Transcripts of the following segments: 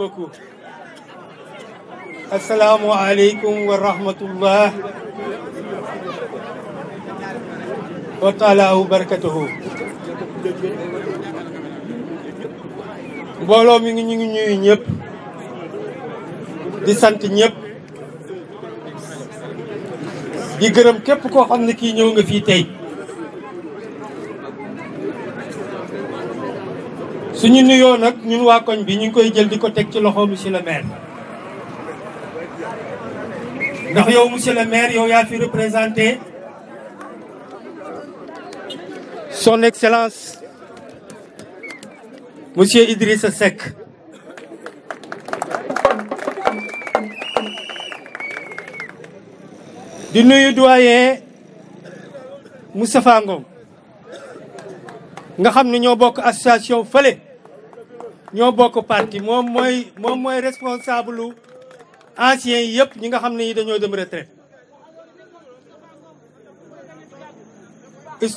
beaucoup. Assalamu alaikum wa rahmatullah wa ta'ala wa barakatuhu. Mbooloo mi ngi ñu ngi ñuy ñëpp di sant ñëpp di gërëm képp koo xam ne kii ñëw nga fii tey. suñu nuyoo nag ñun waa koñ bi ñu ngi koy jël di ko teg ci loxo monsieur le maire. ndax yow monsieur le maire yow yaa fi représenté son excellence monsieur Idrissa Seck. di nuyu doyen Moustapha Ngom nga xam ne ñoo bokk association fële ñoo bokk parti moom mooy responsable anciens yi yëpp ñi nga xam ne yi dañoo dem retraite.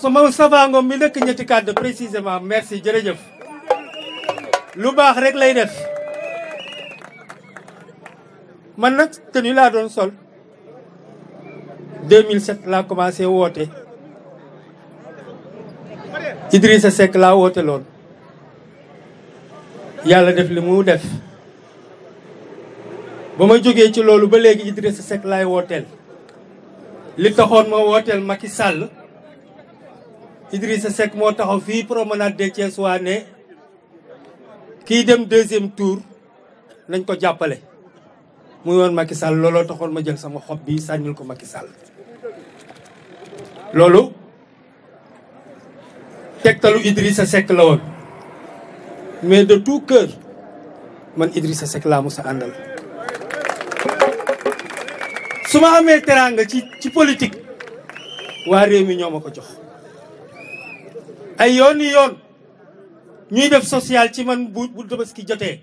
Moustapha Ngom mi dëkk ñetti kàddu précisément merci jërëjëf. lu baax rek lay def man nag tenue laa doon sol 2007 laa commencé woote Idrissa Seck laa woote loon yàlla def li mu def ba ma jógee ci loolu ba léegi Idrissa Seck laay wooteel li taxoon ma wooteel Macky Sall Idrissa Seck moo taxaw fii promenade des Thiessois ne kii dem deuxième tour nañ ko jàppale muy woon Macky Sall looloo taxoon ma jël sama xob bi sànnil ko Macky Sall loolu tegtalu Idrissa Seck la woon mais de tout cœur man Idrissa Seck laa musa àndal su ma amee teraanga ci politique waa réew mi ñoo ma ko jox ay yoon yi yoon ñuy def social ci man bu Tabaski jotee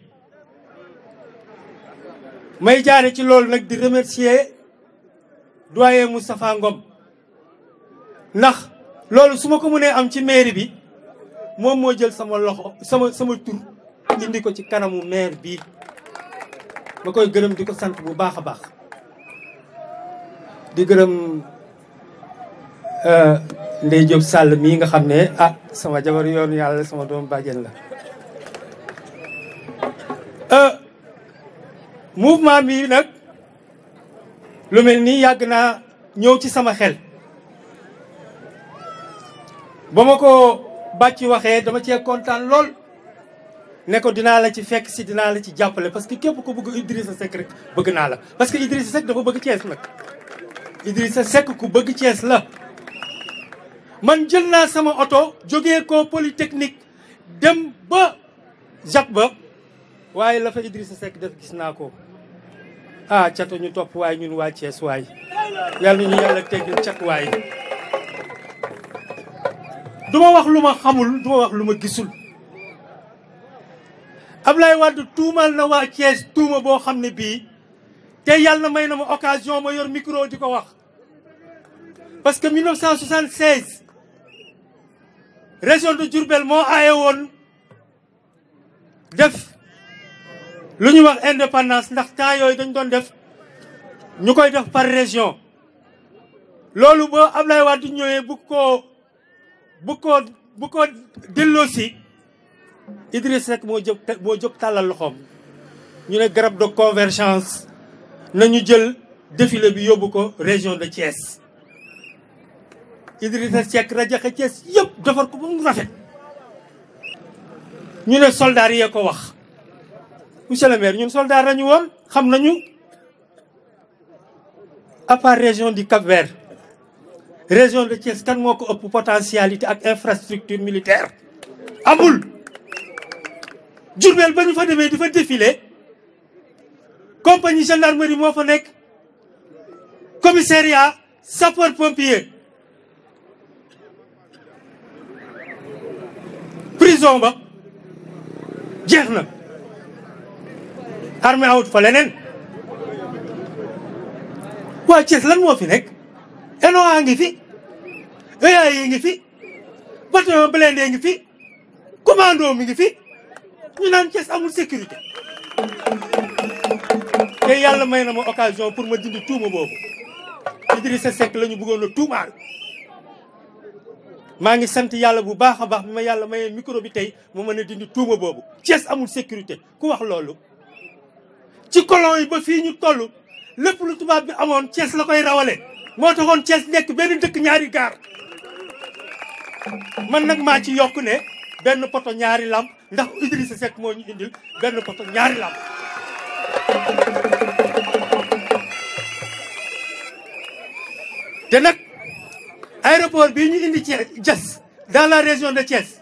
may jaare ci loolu nag di remercier doyen Moustapha Ngom ndax loolu su ma ko mënee am ci mairie bi moom moo jël sama loxo sama tur indi ko ci kanamu maire bii ma koy gërëm di ko sant bu baax a baax di gërëm Ndeye Diop Sall mii nga xam ne sama jabar yoonu yàlla sama doom bàjjen la mouvement bi nag lu mel nii yàgg naa ñëw ci sama xel ba ma ko bàcc waxee dama cee kontaan lool ne ko dinaa la ci fekk si dinaa la ci jàppale parce que képp ko bëgg Idrissa Seck rek bëgg naa la parce que Idrissa Seck dafa bëgg Thiès nag Idrissa Seck ku bëgg Thiès la man jël naa sama oto jógee ko Polytechnique dem ba Jacques ba waaye la fa Idrissa Seck def gis naa ko cato ñu topp waaye ñun waa Thiès waay yàlla ñu yàlla teggil cat waay duma wax lu ma xamul duma wax lu ma gisul Ablaye Wade tuumal na waa Thiès tuuma boo xam ne bii te yàlla may na ma occasion ma yor micro di ko wax parce que 1976 région de Diourbel moo aaye woon def lu ñuy wax indépendance ndax temps yooyu dañ doon def ñu koy def par région loolu ba Ablaye Wade ñëwee bu ko delloosi Idrissa Seck moo jóg tàllal loxoom ñu ne garab de convergence nañu jël défilé bi yóbbu ko région de Thiès Idrissa Seck rajaxe Thiès yëpp defar ko ba mu rafet ñu ne soldats yee ko wax monsieur le maire ñun soldat nañu woon xam nañu à part région du Cap-Vert région de Thiès kan moo ko ëpp potentialité ak infrastructure militaire amul Diourbel ba ñu fa demee di fa défilé compagnie gendarmerie moo fa nekk commissariat sapeur pompier prison ba jeex na armée awut fa leneen waa Thiès lan moo fi nekk ENOA ngi fi EA yi ngi fi bataillon blindé ngi fi commando mi ngi fi ñu naan Thiès amul sécurité te yàlla may na ma occasion pour ma dindi tuuma boobu Idrissa Seck la ñu bëggoon a tuumaal maa ngi sant yàlla bu baax a baax bi ma yàlla mayee micro bi tey mu mën a dindi tuuma boobu Thiès amul sécurité ku wax loolu ci colon yi ba fii ñu toll lépp lu tubaab bi amoon Thiès la koy rawale moo taxoon Thiès nekk benn dëkk ñaari gaar man nag maa ci yokk ne benn poto ñaari lamp ndax Idrissa Seck moo ñu indil benn poto ñaari lamp te nag aéroport bii ñu indi Thiès Diass dans la région de Thiès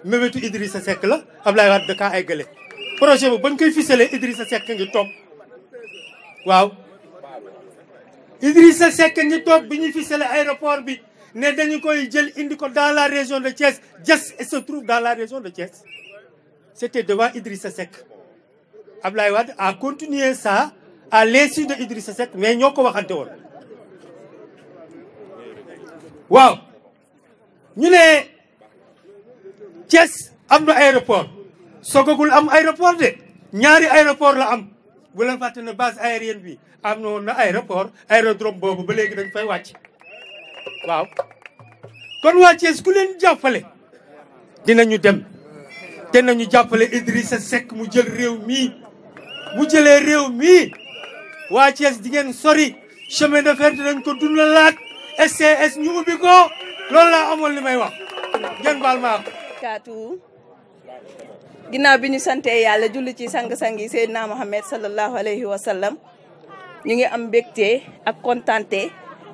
mébétu Idrissa Seck la Abdoulaye Wade da kaa ay gële projet bi bañ koy ficelé Idrissa Seck ngi toog waaw Idrissa Seck ngi toog bi ñuy ficelé aéroport bi ne dañu koy jël indi ko dans la région de Thiès Diass se trouve dans la région de Thiès c'était devant Idrissa Seck Abdoulaye Wade a continué ça à l'insu de Idrissa Seck mais ñoo ko waxante woon waaw ñu ne Thiès am na aéroport sogagul am aéroport de ñaari aéroport la am bu leen fàtte ne base aérienne bi am na woon na aéroport aérodrome boobu ba léegi dañ fay wàcc waaw kon waa Thiès ku leen jàppale dinañu dem te nañu jàppale Idrissa Seck mu jël réew mii bu jëlee réew mii waa Thiès di ngeen sori chemin de fer dinañ ko dundalaat SCS ñu ubbi ko loolu laa amoon li may wax ngeen baal maa kaatu ginnaaw bi ñu sante yàlla julli ci sang-sang yi Seydina Mohamed sallallahu alayhi wa sallam ñu ngi am mbégte ak kontante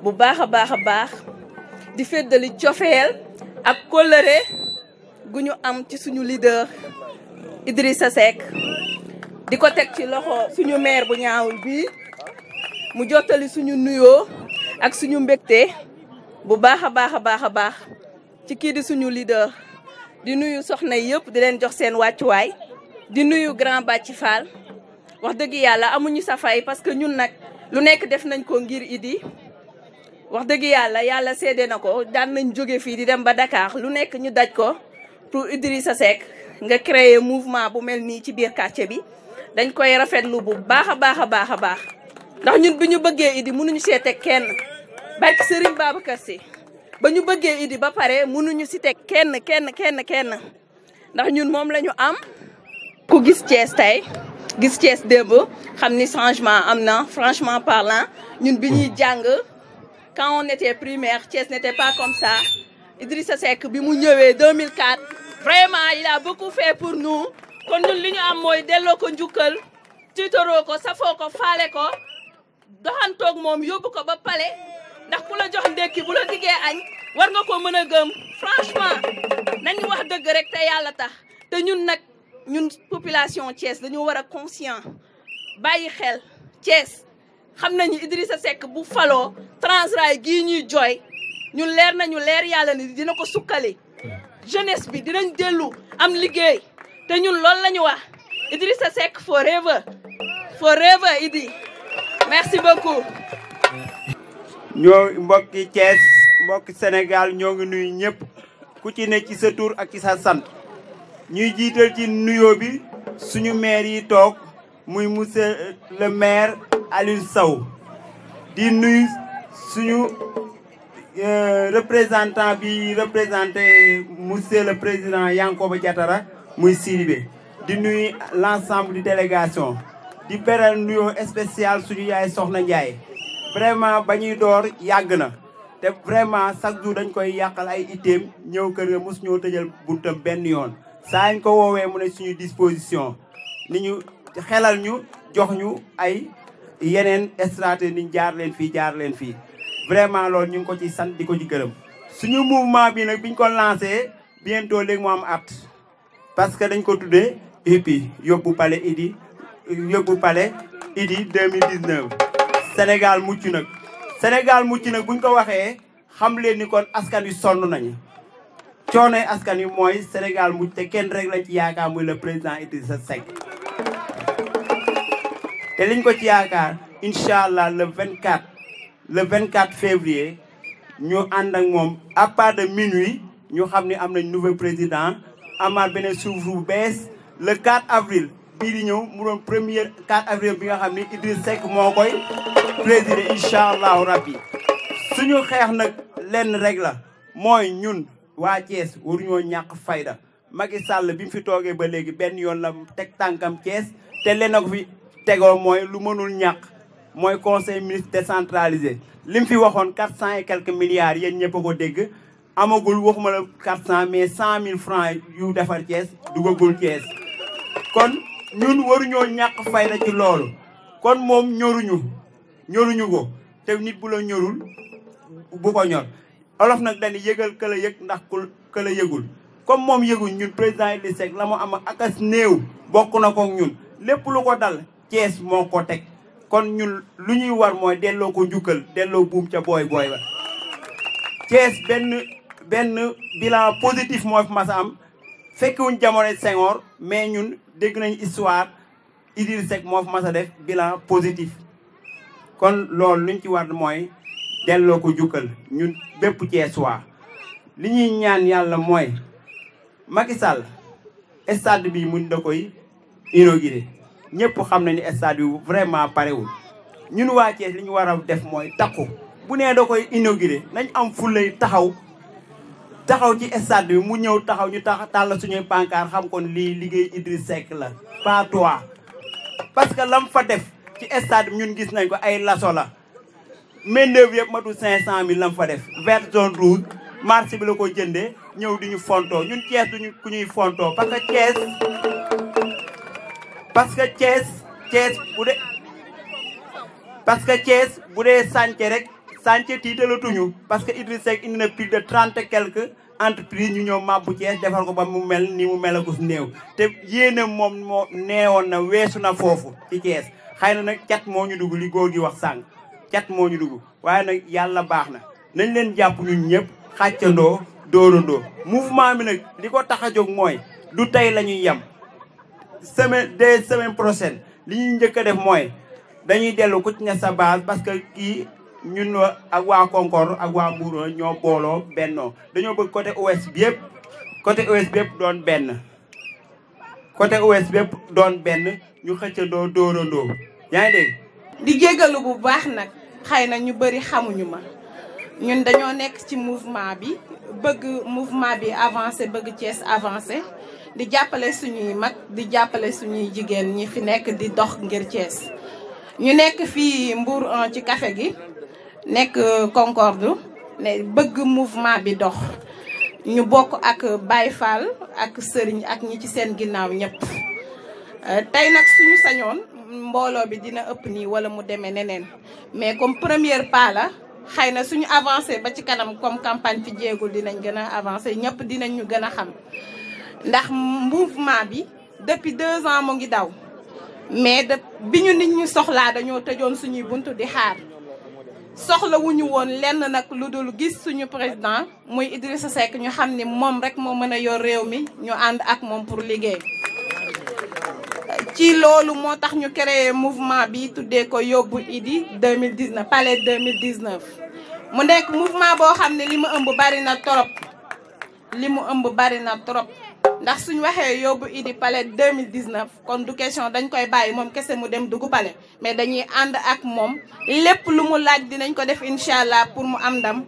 bu baax a baax di feddali cofeel ak kóllëre gu ñu am ci suñu leader Idrissa Seck di ko teg ci loxo suñu maire bu ñaawul bi mu jottali suñu nuyoo ak suñu mbégte bu baax a baax ci kii di suñu leader di nuyu soxna yëpp di leen jox seen wàccuwaay di nuyu grand Bàcci Fall wax dëgg yàlla amuñu sa fay parce que ñun nag lu nekk def nañ ko ngir Idi wax dëgg yàlla seede na ko daan nañ jóge fii di dem ba Dakar lu nekk ñu daj ko pour Idrissa Seck nga créer mouvement bu mel nii ci biir quartier bi dañ koy rafetlu bu baax a baax ndax ñun bi ñu bëggee Idi mënuñu see teg kenn barke Serigne Babacar Sy ba ñu bëggee Idi ba pare mënuñu si teg kenn ndax ñun moom la ñu am. ku gis Thiès tey gis Thiès démb xam ni changement am na franchement parlant ñun bi ñuy jàng quand on était primaire Thiès n'était pas comme ça Idrissa Seck bi mu ñëwee 2004 vraiment il a beaucoup fait pour nous kon ñun li ñu am mooy delloo ko njukkal tiitaroo ko safoo ko faale ko doxantoog moom yóbbu ko ba pale ndax ku la jox ndekki bu la diggee añ war nga ko mën a gëm franchement nañu wax dëgg rek te yàlla tax te ñun population Thiès dañu war a conscient bàyyi xel Thiès xam nañu Idrissa Seck bu faloo Transrail gii ñuy jooy ñun leer yàlla ni dina ko sukkali jeunesse bi dinañ dellu am liggéey te ñun loolu la ñu wax Idrissa Seck forever Idi merci beaucoup. ñoo mbokki Thiès mbokki Sénégal ñoo ngi nuyu ñëpp ku ci ne ci sa tur ak ci sa sant ñuy jiital ci nuyoo bi suñu maire yi toog muy monsieur le maire Aliou Sow di nuyu suñu représentant bi représenté monsieur le président Yankoba Diatara muy Sidibé di nuyu l'ensemble du délégation di beral nuyoo spécial suñu yaay Soxna Ndiaye vraiment ba ñuy door yàgg na te vraiment chaque jour dañ koy yàqal ay itteem ñëw kër ga mos ñoo tëjal buntam benn yoon saa ñu ko woowee mu ne suñu disposition ni ñu xelal ñu jox ñu ay yeneen stratégie ni jaar leen fii vraiment loolu ñu ngi ko ci sant di ko ci gërëm suñu mouvement bi nag biñ ko lancé bientôt léegi mu am at parce que dañ ko tuddee EPI yóbbu pale Idi 2019 Sénégal mucc nag buñ ko waxee xam leen ni kon askan wi sonn nañu coonoy askan wi mooy Sénégal mucc te kenn rek lañ ci yaakaar muy le président Idrissa Seck te liñ ko ci yaakaar incha allah le 24 février ñu ànd ak moom à part de minuit ñu xam ni am nañ nouveau président amaat beneen souffle bu bees le 4 avril bii di ñëw mu doon premier 4 avril bi nga xam ni Idriss Seck moo koy présider incha allahu rabbi suñu xeex nag lenn rek la mooy ñun waa Thiès waruñoo ñàkk fayda Macky Sall bi mu fi toogee ba léegi benn yoon la teg tànkam Thiès te leen ko fi tegoo mooy lu mënul ñàkk mooy conseil ministre décentralisé li mu fi waxoon 400 et quelques milliards yéen ñëpp a ko dégg amagul waxuma la 400 mais 100 000 francs yu defar Thiès dugagul Thiès kon ñun waruñoo ñàkk fayda ci loolu kon moom ñoruñu ko te nit bu la ñorul bu ko ñor olof nag dañuy yëgal këla yëg ndax këla yëgul comme moom yëguñ ñun président Idriss Seck la mu am akas néew bokk na ko ñun lépp lu ko dal Thiès moo ko teg kon ñun lu ñuy war mooy delloo ko njukkal delloo buum ca booy ba Thiès benn bilan positif moo fi mas a am fekkiwuñ jamono Senghor mais ñun dégg nañ histoire Idriss Seck moo fi mas a def bilan positif kon loolu luñ ci war mooy delloo ko njukkal ñun bépp Thiès waa li ñuy ñaan yàlla mooy Macky Sall stade bi mun da koy inauguré ñëpp xam nañu stade bi vraiment parewul ñun waa Thiès li ñu war a def mooy takku bu nee da koy inauguré nañ am fulay taxaw ci stade bi mu ñëw taxaw ñu tàll suñuy pancarte xam kon lii liggéey Idriss Seck la pas toi parce que lam fa def ci stade bi ñun gis nañ ko ay laso la main-d'œuvre yëpp matu 500 000 lam fa def vert zone rouge marché bi la ko jëndee ñëw di ñu fontoo ñun Thiès duñu ku ñuy fontoo parce que Thiès bu dee sànce rek sànce tiitalatuñu parce que Idriss Seck indi na plus de 30 et quelques entreprises ñu ñëw mabbu Thiès defar ko ba mu mel ni mu mel akus néew te yéene moom moo neewoon na weesu na foofu ci Thiès xëy na nag cat moo ñu dugg li góor gi wax sànq cat moo ñu dugg waaye nag yàlla baax na nañ leen jàpp ñun ñëpp xàccandoo dóorandoo mouvement bi nag li ko tax a jóg mooy du tey la ñuy yem semaine prochaine li ñuy njëkk a def mooy dañuy dellu ku ci ne sa base parce que kii ñun ak waa Concorde ak waa Mbour ñoo booloo bennoo dañoo bëgg côté ouest bi yëpp doon benn côté ouest bi yëpp doon benn ñu xëccandoo dóorandoo yaa ngi dégg di jégalu bu baax nag xëy na ñu bëri xamuñu ma ñun dañoo nekk ci mouvement bi bëgg mouvement bi avancé bëgg Thiès avancé di jàppale suñuy mag di jàppale suñuy jigéen ñi fi nekk di dox ngir Thiès ñu nekk fii Mbour 1 ci café gi nekk Concorde ne bëgg mouvement bi dox ñu bokk ak Baye Fall ak Sëriñ ak ñi ci seen ginnaaw ñëpp tey nag suñu sañoon mbooloo bi dina ëpp nii wala mu demee neneen mais comme première pas la xëy na suñu avancé ba ci kanam comme campagne fi jéegul dinañ gën a avancé ñëpp dinañ ñu gën a xam ndax mouvement bi depuis 2 ans mu ngi daw mais bi ñu nit ñu soxlaa dañoo tëjoon suñuy buntu di xaar soxla wuñu woon lenn nag lu dul gis suñu président muy Idrissa Seck ñu xam ni moom rek moo mën a yor réew mi ñu ànd ak moom pour liggéey ci loolu moo tax ñu créé mouvement bi tuddee ko yóbbu Idi 2019 palais 2019 mu nekk mouvement boo xam ne li mu ëmb bari na trop ndax suñu waxee yóbbu Idi palais 2019 kon du question dañ koy bàyyi moom kese mu dem dugg palais mais dañuy ànd ak moom lépp lu mu laaj dinañ ko def incha allah pour mu am ndam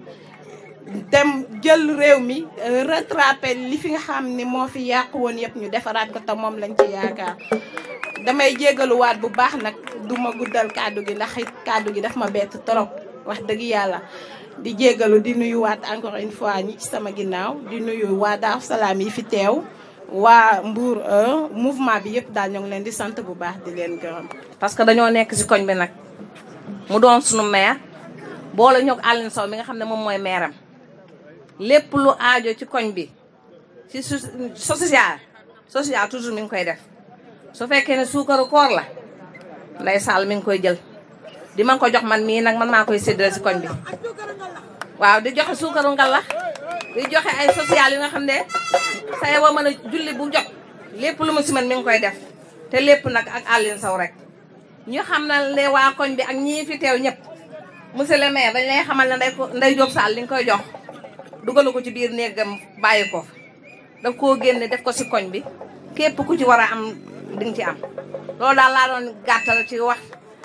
dem jël réew mi rattraper li fi nga xam ni moo fi yàqu woon yëpp ñu defaraat ko te moom lañ ci yaakaar damay jégaluwaat bu baax nag du ma guddal kàddu gi ndax it kàddu gi daf ma bett trop wax dëgg yàlla di jégalu di nuyuwaat encore une fois ñi ci sama ginnaaw di nuyu waa Daaru Salaam yi fi teew waa Mbour mouvement bi yëpp daal ñoo ngi leen di sant bu baax di leen gërëm. parce que dañoo nekk ci koñ bi nag mu doon sunu maire boole ñoo Aline Sow mi nga xam ne moom mooy maire am lépp lu aajo ci koñ bi ci social toujours mi ngi koy def su fekkee ne suukaru koor la Ndeye Sall mi ngi koy jël di man ko jox man mii nag man maa koy séddale ci koñ bi waaw di joxe suukaru ngalax di joxe ay social yu nga xam ne sa yow mën a julli bu jot lépp lu mu si man mi ngi koy def te lépp nag ak Aline Sow rek ñu xam na ne waa koñ bi ak ñii fi teew ñëpp monsieur le maire dañ lay xamal ne Ndeye Diop Sall li nga koy jox dugalu ko ci biir néegam bàyyi ko daf koo génne def ko ci koñ bi képp ku ci war a am di nga ci am loolu daal laa doon gàttal ci wax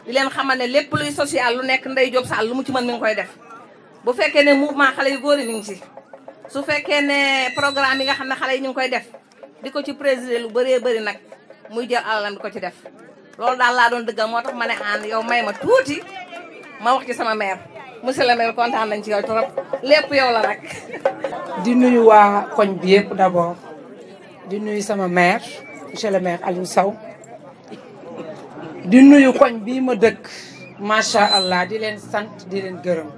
di leen xamal ne lépp luy social lu nekk Ndeye Diop Sall lu mu ci mën mi ngi koy def bu fekkee ne mouvement xale yu góor yi mi ngi ci su fekkee ne programme yi nga xam ne xale yi ñu ngi koy def di ko ci présider lu bëree bëri nag muy jël alalam di ko ci def loolu daal laa doon dëggal moo tax ma ne ànd yow may ma tuuti ma wax ci sama maire monsieur le maire kontaan nañ ci yow trop lépp yow la rek. di nuyu waa koñ bi yëpp d'abord di nuyu sama maire monsieur le maire Aliou Sow di nuyu koñ bii ma dëkk macha allah di leen sant di leen gërëm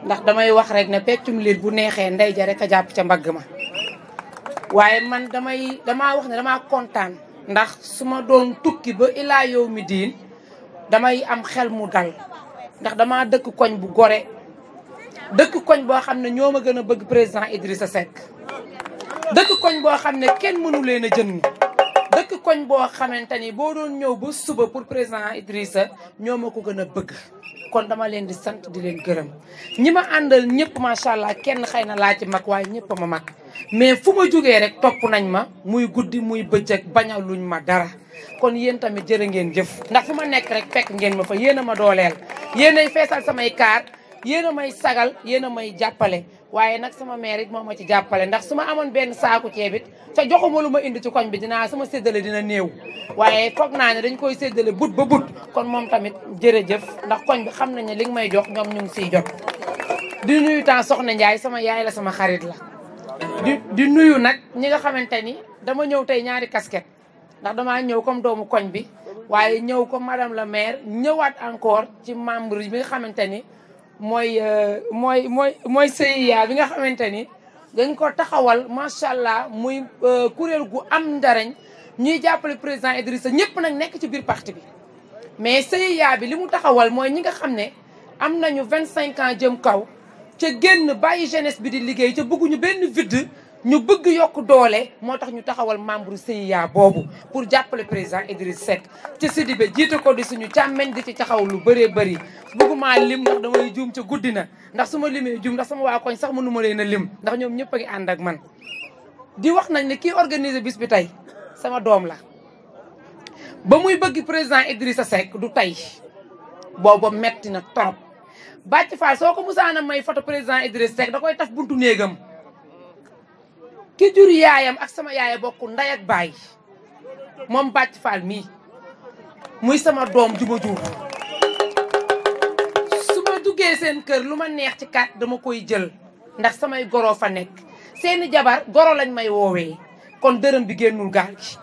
ndax damay wax rek ne peccum liir bu neexee ndey ja rek a jàpp ca mbagg ma waaye man damaa wax ne damaa kontaan ndax su ma doon tukki ba ilaa yow mi diin damay am xel mu dal ndax damaa dëkk koñ bu gore dëkk koñ boo xam ne ñoo ma gën a bëgg président Idrissa Seck dëkk koñ boo xam ne kenn mënu leen a jënd dëkk koñ boo xamante ni boo doon ñëw ba suba pour président Idrissa ñoo ma ko gën a bëgg kon dama leen di sant di leen gërëm ñi ma àndal ñëpp macha allah kenn xëy na laa ci mag waaye ñëpp a ma mag mais fu ma jógee rek topp nañ ma muy guddi muy bëccëg baña luñ ma dara kon yéen tamit jërë ngeen jëf ndax fu ma nekk rek fekk ngeen ma fa yéen a ma dooleel yéen ay feesal samay kaar yéen a may sagal yéen a may jàppale waaye nag sama maire it moo ma ci jàppale ndax su ma amoon benn saaku ceeb it te joxuma lu ma indi ci koñ bi dinaa sama séddale dina néew waaye foog naa ne dañ koy séddale but ba but kon moom tamit jërëjëf ndax koñ bi xam nañ ne li nga may jox ñoom ñu ngi siy jot di nuyu temps soxna Ndiaye sama yaay la sama xarit la di nuyu nag ñi nga xamante ni dama ñëw tey ñaari casquette ndax damaa ñëw comme doomu koñ bi waaye ñëw comme madame la maire ñëwaat encore ci membre yi nga xamante ni mooy CIA bi nga xamante ni dañ ko taxawal macha allah muy kuréel gu am ndarañ ñuy jàppale président Idrissa ñëpp nag nekk ci biir parti bi mais CIA bi li mu taxawal mooy ñi nga xam ne am nañu 25 ans jëm kaw ca génn bàyyi jeunesse bi di liggéey ca bëgguñu benn vide ñu bëgg yokk doole moo tax ñu taxawal membre CIA boobu pour jàppale président Idrissa Seck ci Sidibé jiite ko di suñu càmmeñ di ci taxaw lu bëree bëri bëgguma lim ndax damay juum ca guddi na ndax su ma limee juum ndax sama waa koñ sax mënu ma leen a lim ndax ñoom ñëpp a ngi ànd ak man di wax nañ ne kii organiser bis bi tey sama doom la ba muy bëgg président Idrissa Seck du tey booba metti na trop Bàcc Fall soo ko musaana may photo président Idrissa Seck da koy taf buntu néegam ki jur yaayam ak sama yaaya bokk nday ak baay moom Bàcc Fall mii muy sama doom ju ma jur su ma duggee seen kër lu ma neex ci kat dama koy jël ndax samay goro fa nekk seeni jabar goro lañ may woowee kon dërëm bi génnul gaal gi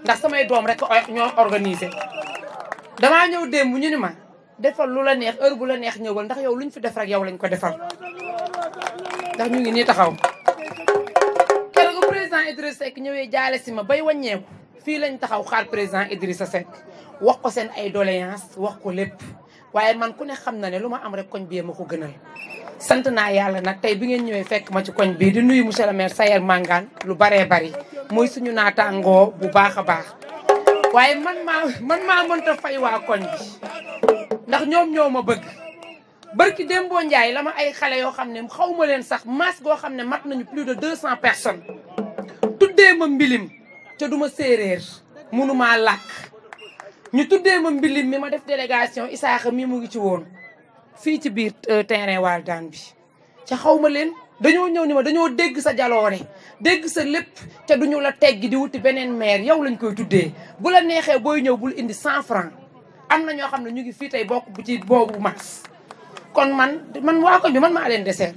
ndax samay doom rek ñoo organisé damaa ñëw démb ñu ni ma defal lu la neex heure bu la neex ñëwal ndax yow luñ fi def rek yow lañ ko defal ndax ñu ngi nii taxaw keroog président Idrissa Seck ñëwee jaale si ma bay wàññeeku fii lañ taxaw xaar président Idrissa Seck wax ko seen ay doléance wax ko lépp waaye man ku ne xam na ne lu ma am rek koñ bi ma ko gënal sant naa yàlla nag tey bi ngeen ñëwee fekk ma ci koñ bii di nuyu monsieur le maire Sayer Mangane lu baree bari muy suñu naataangoo bu baax a baax waaye man maa mënta fay waa koñ bi ndax ñoom ñoo ma bëgg barki Dembo Ndiaye la ma ay xale yoo xam ne xaw ma leen sax masse goo xam ne mat nañu plus de 200 personnes tuddee ma mbilim ca duma séeréer mënumaa làkk ñu tuddee ma mbilim mi ma def délégation Isaaxa mi mu ngi ci woon fii ci biir terrain Waldaan bi ca xaw ma leen dañoo ñëw ni ma dañoo dégg sa jaloore dégg sa lépp ca duñu la teggi di wuti beneen maire yow lañ koy tuddee bu la neexee booy ñëw bul indi 100 francs am na ñoo xam ne ñu ngi fii tey bokk bu ci boobu mas kon man waa koñ bi man maa leen deseer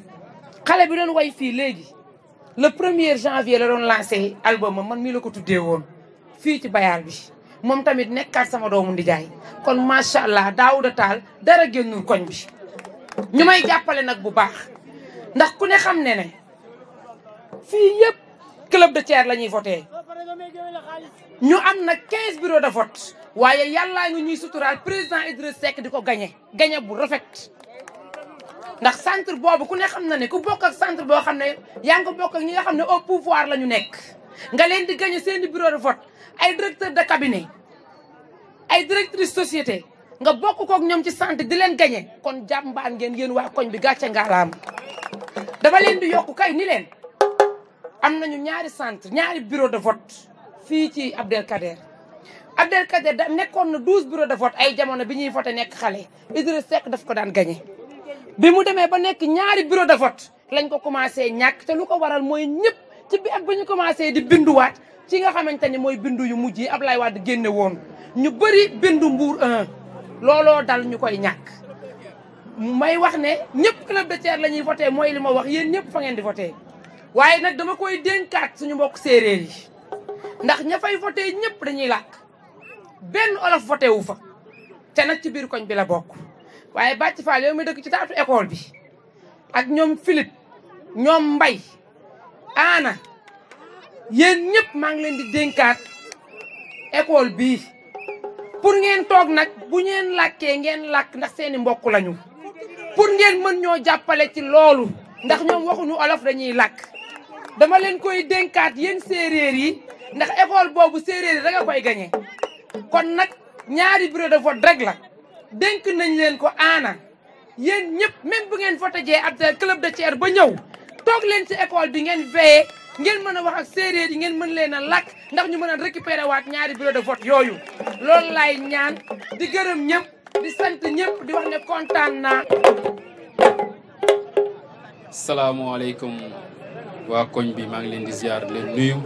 xale bi doon way fii léegi le 1er janvier la doon lancé album man mii la ko tuddee woon fii ci bayaal bi moom tamit nekkaat sama doomu ndijaay kon macha allah Daouda Tall dara génnul koñ bi ñu may jàppale nag bu baax ndax ku ne xam ne fii yëpp club de Thiers la ñuy voté ñu am nag 15 bureaux de vote waaye yàllaa ngi ñuy suturaal président Idrissa Seck di ko gagné bu rafet ndax centre boobu ku ne xam na ne ku bokk ak centre boo xam ne yaa ngi bokk ak ñi nga xam ne au pouvoir la ñu nekk nga leen di gagné seeni bureau de vote ay directeur de cabinet ay directrice société nga bokk kook ñoom ci centre di leen gagné kon jàmbaan ngeen yéen waa koñ bi gàcce ngaalaam dama leen di yokku kay ni leen am nañu ñaari centre ñaari bureau de vote fii ci Abdelkader Abdelkader da nekkoon na 12 bureau de vote ay jamono bi ñuy voté nekk xale Idriss Seck daf ko daan gagné. bi mu demee ba nekk ñaari bureau de vote lañ ko commencé ñàkk te lu ko waral mooy ñëpp ci bi ak ba ñu commencé di binduwaat ci nga xamante ni mooy bindu yu mujj yi Ablaye Wade génne woon ñu bëri bindu Mbour 1 looloo dal ñu koy ñàkk. may wax ne ñëpp club de Thiers la ñuy voté mooy li ma wax yéen ñëpp fa ngeen di voté waaye nag dama koy dénkaat suñu mbokk séeréer yi ndax ña fay voté ñëpp dañuy làkk benn olof voté wu fa te nag ci biir koñ bi la bokk waaye Bàcc Fall yow mi dëkk ci taatu école bi ak ñoom Philippe ñoom Mbay Aana yéen ñëpp maa ngi leen di dénkaat école bii pour ngeen toog nag bu ngeen làkkee ngeen làkk ndax seeni mbokk lañu pour ngeen mën ñoo jàppale ci loolu ndax ñoom waxuñu olof dañuy làkk dama leen koy dénkaat yéen séeréer yi ndax école boobu séeréer yi da nga koy gañe kon nag ñaari bureau de vote rek la dénk nañ leen ko Aana yéen ñëpp même bu ngeen voté jee ab club de Thiers ba ñëw toog leen ci école bi ngeen veillé ngeen mën a wax ak séeréer yi ngeen mën leen a làkk ndax ñu mën a récupérer waat ñaari bureau de vote yooyu loolu laay ñaan di gërëm ñëpp di sant ñëpp di wax ne kontaan naa. salaamaaleykum waa koñ bi maa ngi leen di ziar leen nuyu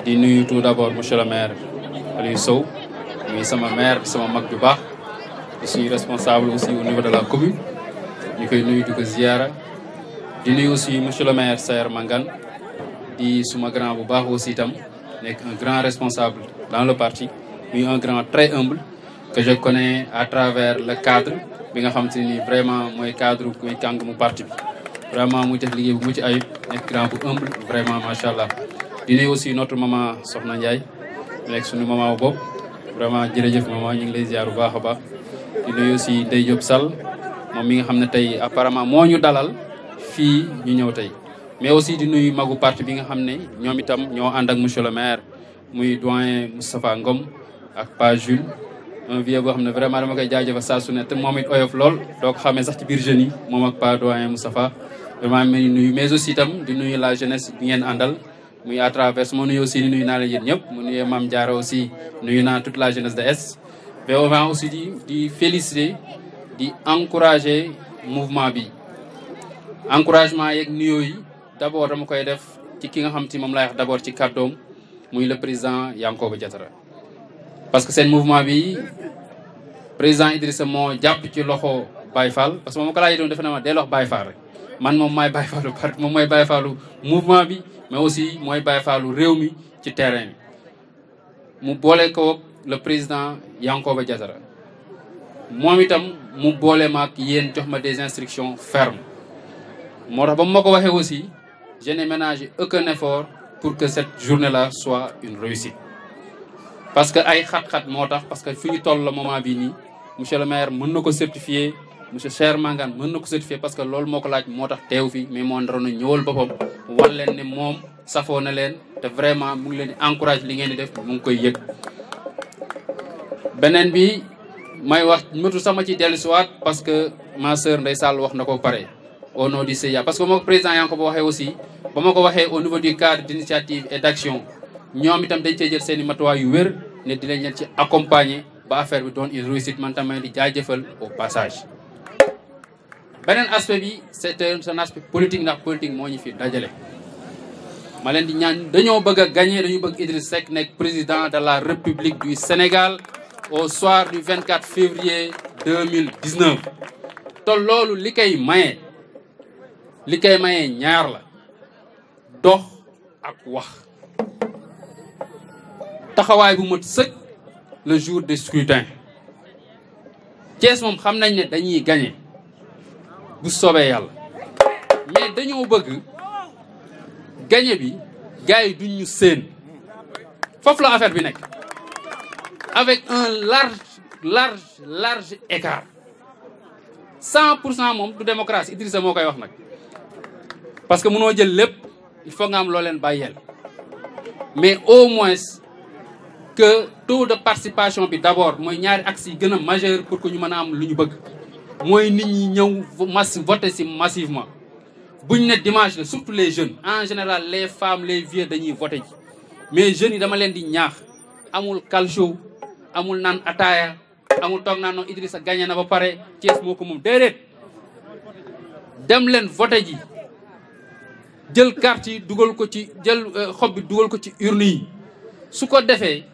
di nuyu tout d'abord monsieur le maire Aliou Sow muy sama maire sama mag bu baax je suis responsable aussi au niveau de la commune ñu koy nuyu di ko ziara di nuyu aussi monsieur le maire Sayer Mangane di suma grand bu baax aussi itam nekk un grand responsable dans le parti muy un grand très humble que je connais à travers le cadre bi nga xam te ni vraiment mooy cadre muy kàng mu parti bi vraiment muy def liggéey bu mucc ayib nekk grand bu humble vraiment macha allah di nuyu aussi notre maman Soxna Ndiaye nekk suñu maman bopp vraiment jërëjëf maman ñu ngi lay ziar bu baax a baax di nuyu aussi Ndeye Diop Sall moom mi nga xam ne tey apparemment moo ñu dalal fii ñu ñëw tey mais aussi di nuyu magu parti bi nga xam ne ñoom itam ñoo ànd ak monsieur le maire muy doyen Moustapha Ngom ak Pa Jules un vieux boo xam ne vraiment dama koy jaajëfal saa su ne te moom it oyof lool doo ko xamee sax ci biir jeunes yi moom ak Pa doyen Moustapha vraiment may nuyu mais aussi itam di nuyu la jeunesse bi ngeen àndal muy à travers moo nuyu aussi di nuyu naa la yéen ñëpp mu nuyu Mame Diarra aussi nuyu naa toute la jeunesse de Est mais on va aussi di féliciter di encourager mouvement bi encouragement yeeg nuyoo yi d'abord dama koy def ci ki nga xam te moom laay wax d'abord ci kàddoom muy le président Yankoba Diattara parce que seen mouvement bi président Idrissa moo jàpp ci loxo Baye Fall parce que moom ko laa doon defe na ma dee lox Baye Fall rek man moom maay Baye Fallu parti moom mooy Baye Fallu mouvement bi mais aussi mooy Baye Fallu réew mi ci terrain bi mu boole ko le président Yankoba Diattara moom itam mu boole ma ak yéen jox ma des instructions fermes moo tax ba mu ma ko waxee aussi je n'ai ménagé aucun effort pour que cette journée-là soit une réussite parce que ay xat-xat moo tax parce que fi ñu toll la moment bii nii monsieur le maire mën na ko certifier monsieur Sayer Mangane mën na ko certifier parce que loolu moo ko laaj moo tax teew fi mais moo ndaroon na ñëwal boppam wan leen ne moom safoo na leen te vraiment mu ngi leen di encourage li ngeen di def mu ngi koy yëg beneen bi may wax matu sama ci dellusiwaat parce que ma sœur Ndeye Sall wax na ko pare au nom du CIA parce que moo président yaa ngi ko ba waxee aussi ba ma ko waxee au niveau du cadre d'initiative et d'action ñoom itam dañ cee jël seen i matuwaay yu wér ne dinañ leen ci accompagner ba affaire bi doon une réussite man tamit di jaajëfal au passage. beneen aspect bi c'est un aspect politique ndax politique moo ñu fi dajale ma leen di ñaan dañoo bëgg a gagner dañu bëgg Idriss Seck nekk président de la République du Sénégal au soir du 24 février 2019 te loolu li koy maye ñaar la dox ak wax taxawaay bu mat sëkk le jour des scrutins Thiès moom xam nañ ne dañuy gagner bu soobee yàlla mais dañoo bëgg gagner bi gars yi duñ ñu séen foofu la affaire bi nekk avec un large écart 100% moom du démocratie Idrissa moo koy wax nag parce que mënoo jël lépp il faut nga am loo leen bàyyeel mais au moins que taux de participation bi d'abord mooy ñaari axes yi gën a majeur pour que ñu mën a am lu ñu bëgg mooy nit ñi ñëw voter ci massivement buñ ne dimanche la surtout les jeunes en général les femmes les vieux dañuy voter ji mais jeunes yi dama leen di ñaax amul calcio amul naan ataaya amul toog naan noonu Idrissa gagné na ba pare Thiès moo ko moom déedéet dem leen voté ji jël carte yi dugal ko ci jël xob bi dugal ko ci urne yi su ko defee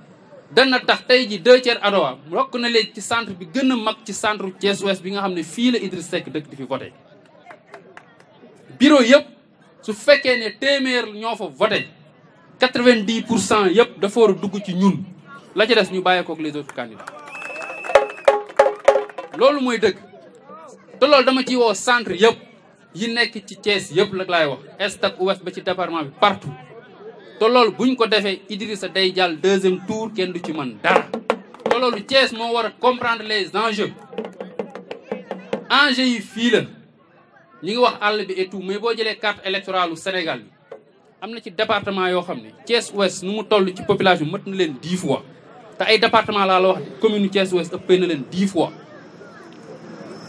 dana tax tey ji 2/3 Adowa rokk na léegi ci centre bi gën a mag ci centre Thiès Ouest bi nga xam ne fii la Idrissa Seck dëkk di fi voté bureau yëpp su fekkee ne téeméer ñoo fa voté 90% yëpp dafa war a dugg ci ñun la ci des ñu bàyyeekook les autres candidats loolu mooy dëgg te loolu dama ci woo centre yëpp yi nekk ci Thiès yëpp la laay wax est ak ouest ba ci département bi partout te loolu buñ ko defee Idrissa day jàll 2e tour kenn du ci mën dara te loolu Thiès moo war a comprendre les enjeux yi fii la ñi ngi wax àll bi et tout mais boo jëlee carte électorale u Sénégal bi am na ci département yoo xam ne Thiès ouest nu mu toll ci population mët na leen 10 fois te ay département laa la wax commune Thiès ouest ëppee na leen 10 fois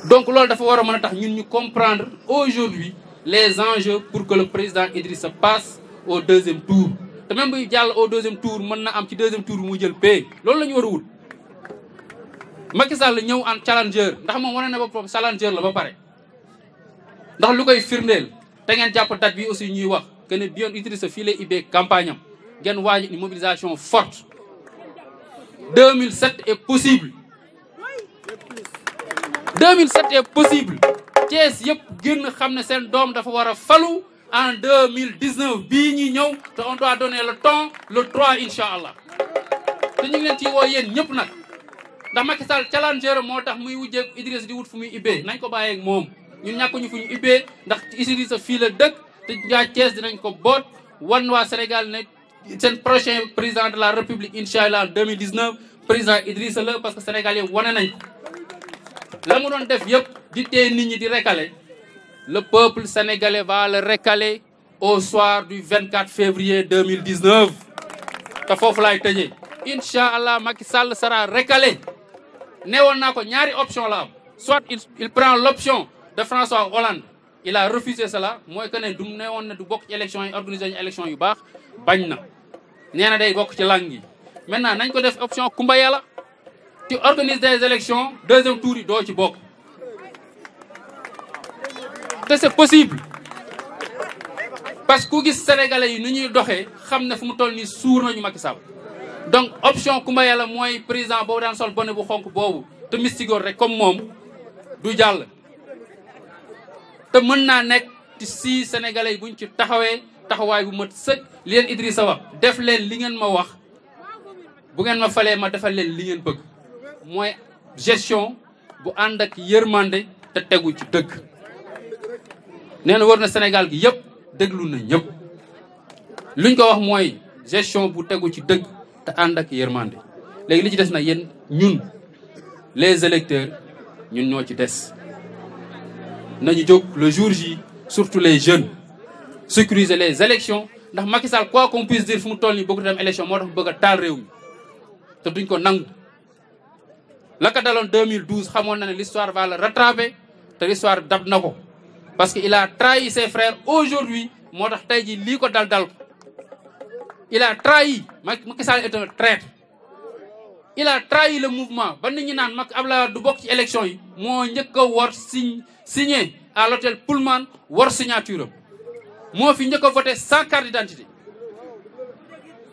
donc loolu dafa war a mën a tax ñun ñu comprendre aujourd'hui les enjeux pour que le président Idrissa passe au 2e tour te même buy jàll au 2e tour mën na am ci 2e tour mu jël paie loolu la ñu war a wut Macky Sall ñëw en challenger ndax moom wane na boppam challenger la ba pare ndax lu koy firndeel te ngeen jàpp date bi aussi ñuy wax que ne bi yoon Idrissa fii lay ibbee campagne am ngeen waaj une mobilisation forte 2007 est possible 2007 est possible Thiès yëpp gën xam ne seen doom dafa war a falu en 2019 bii ñuy ñëw te on doit donner le temps le 3 incha allah te ñu ngi leen ciy woo yéen ñëpp nag ndax Macky Sall challenger moo tax muy wujjeeg Idrissa di wut fu muy ibbee nañ ko bàyyeeg moom ñun ñàkkuñu fu ñu ibbee ndax Idrissa fii la dëkk te ngaa Thiès dinañ ko boot wan waa Sénégal ne seen prochain président de la République incha allah en 2019 président Idrissa la parce que Sénégal yëpp wane nañ ko la mu doon def yëpp di tee nit ñi di récaler le peuple sénégalais va le récaler au soir du 24 février 2019 te foofu laay tëjee incha allah Macky Sall sera récalé neewoon naa ko ñaari option la am soit il prend l'option de François Hollande il a refusé cela mooy que ne du neewoon ne du bokk ci élection yi organiser ñu élection yu baax bañ na nee na day bokk ci langue yi maintenant nañ ko def option Kumba Yàlla tu organises des élections 2e tour yi doo ci bokk te c'est possible parce que ku gis sénégalais yi nu ñuy doxee xam ne fu mu toll nii suur nañu Macky Sall donc option Kumba Yàlla mooy président boobu daan sol bonnet bu xonk boobu te mistigoor rek comme moom du jàll te mën naa nekk ci si sénégalais yi buñ ci taxawee taxawaay bu mat sëkk li leen Idrissa wax def leen li ngeen ma wax bu ngeen ma falee ma defal leen li ngeen bëgg mooy gestion bu ànd ak yërmande te tegu ci dëgg nee na war na Sénégal gi yëpp déglu na ñëpp luñ ko wax mooy gestion bu tegu ci dëgg te ànd ak yërmande léegi li ci des na yéen ñun les électeurs ñun ñoo ci des nañu jóg le jour J surtout les jeunes sécuriser les élections ndax Macky Sall quoi qu'on puisse dire fu mu toll nii bëgg dem élection moo tax bëgg a taal réew mi te duñ ko nangu la ko daloon 2012 xamoon na ne l'histoire va le rattraper te l'histoire dab na ko parce que il a trahi ses frères aujourd'hui moo tax tey jii lii ko dal ko il a trahi Macky Sall est un traître il a trahi le mouvement ba nit ñi naan Macky Abdoulaye du bokk ci élection yi moo njëkk a war signé à l'hôtel Pullman war signature am moo fi njëkk a voté sans carte d'identité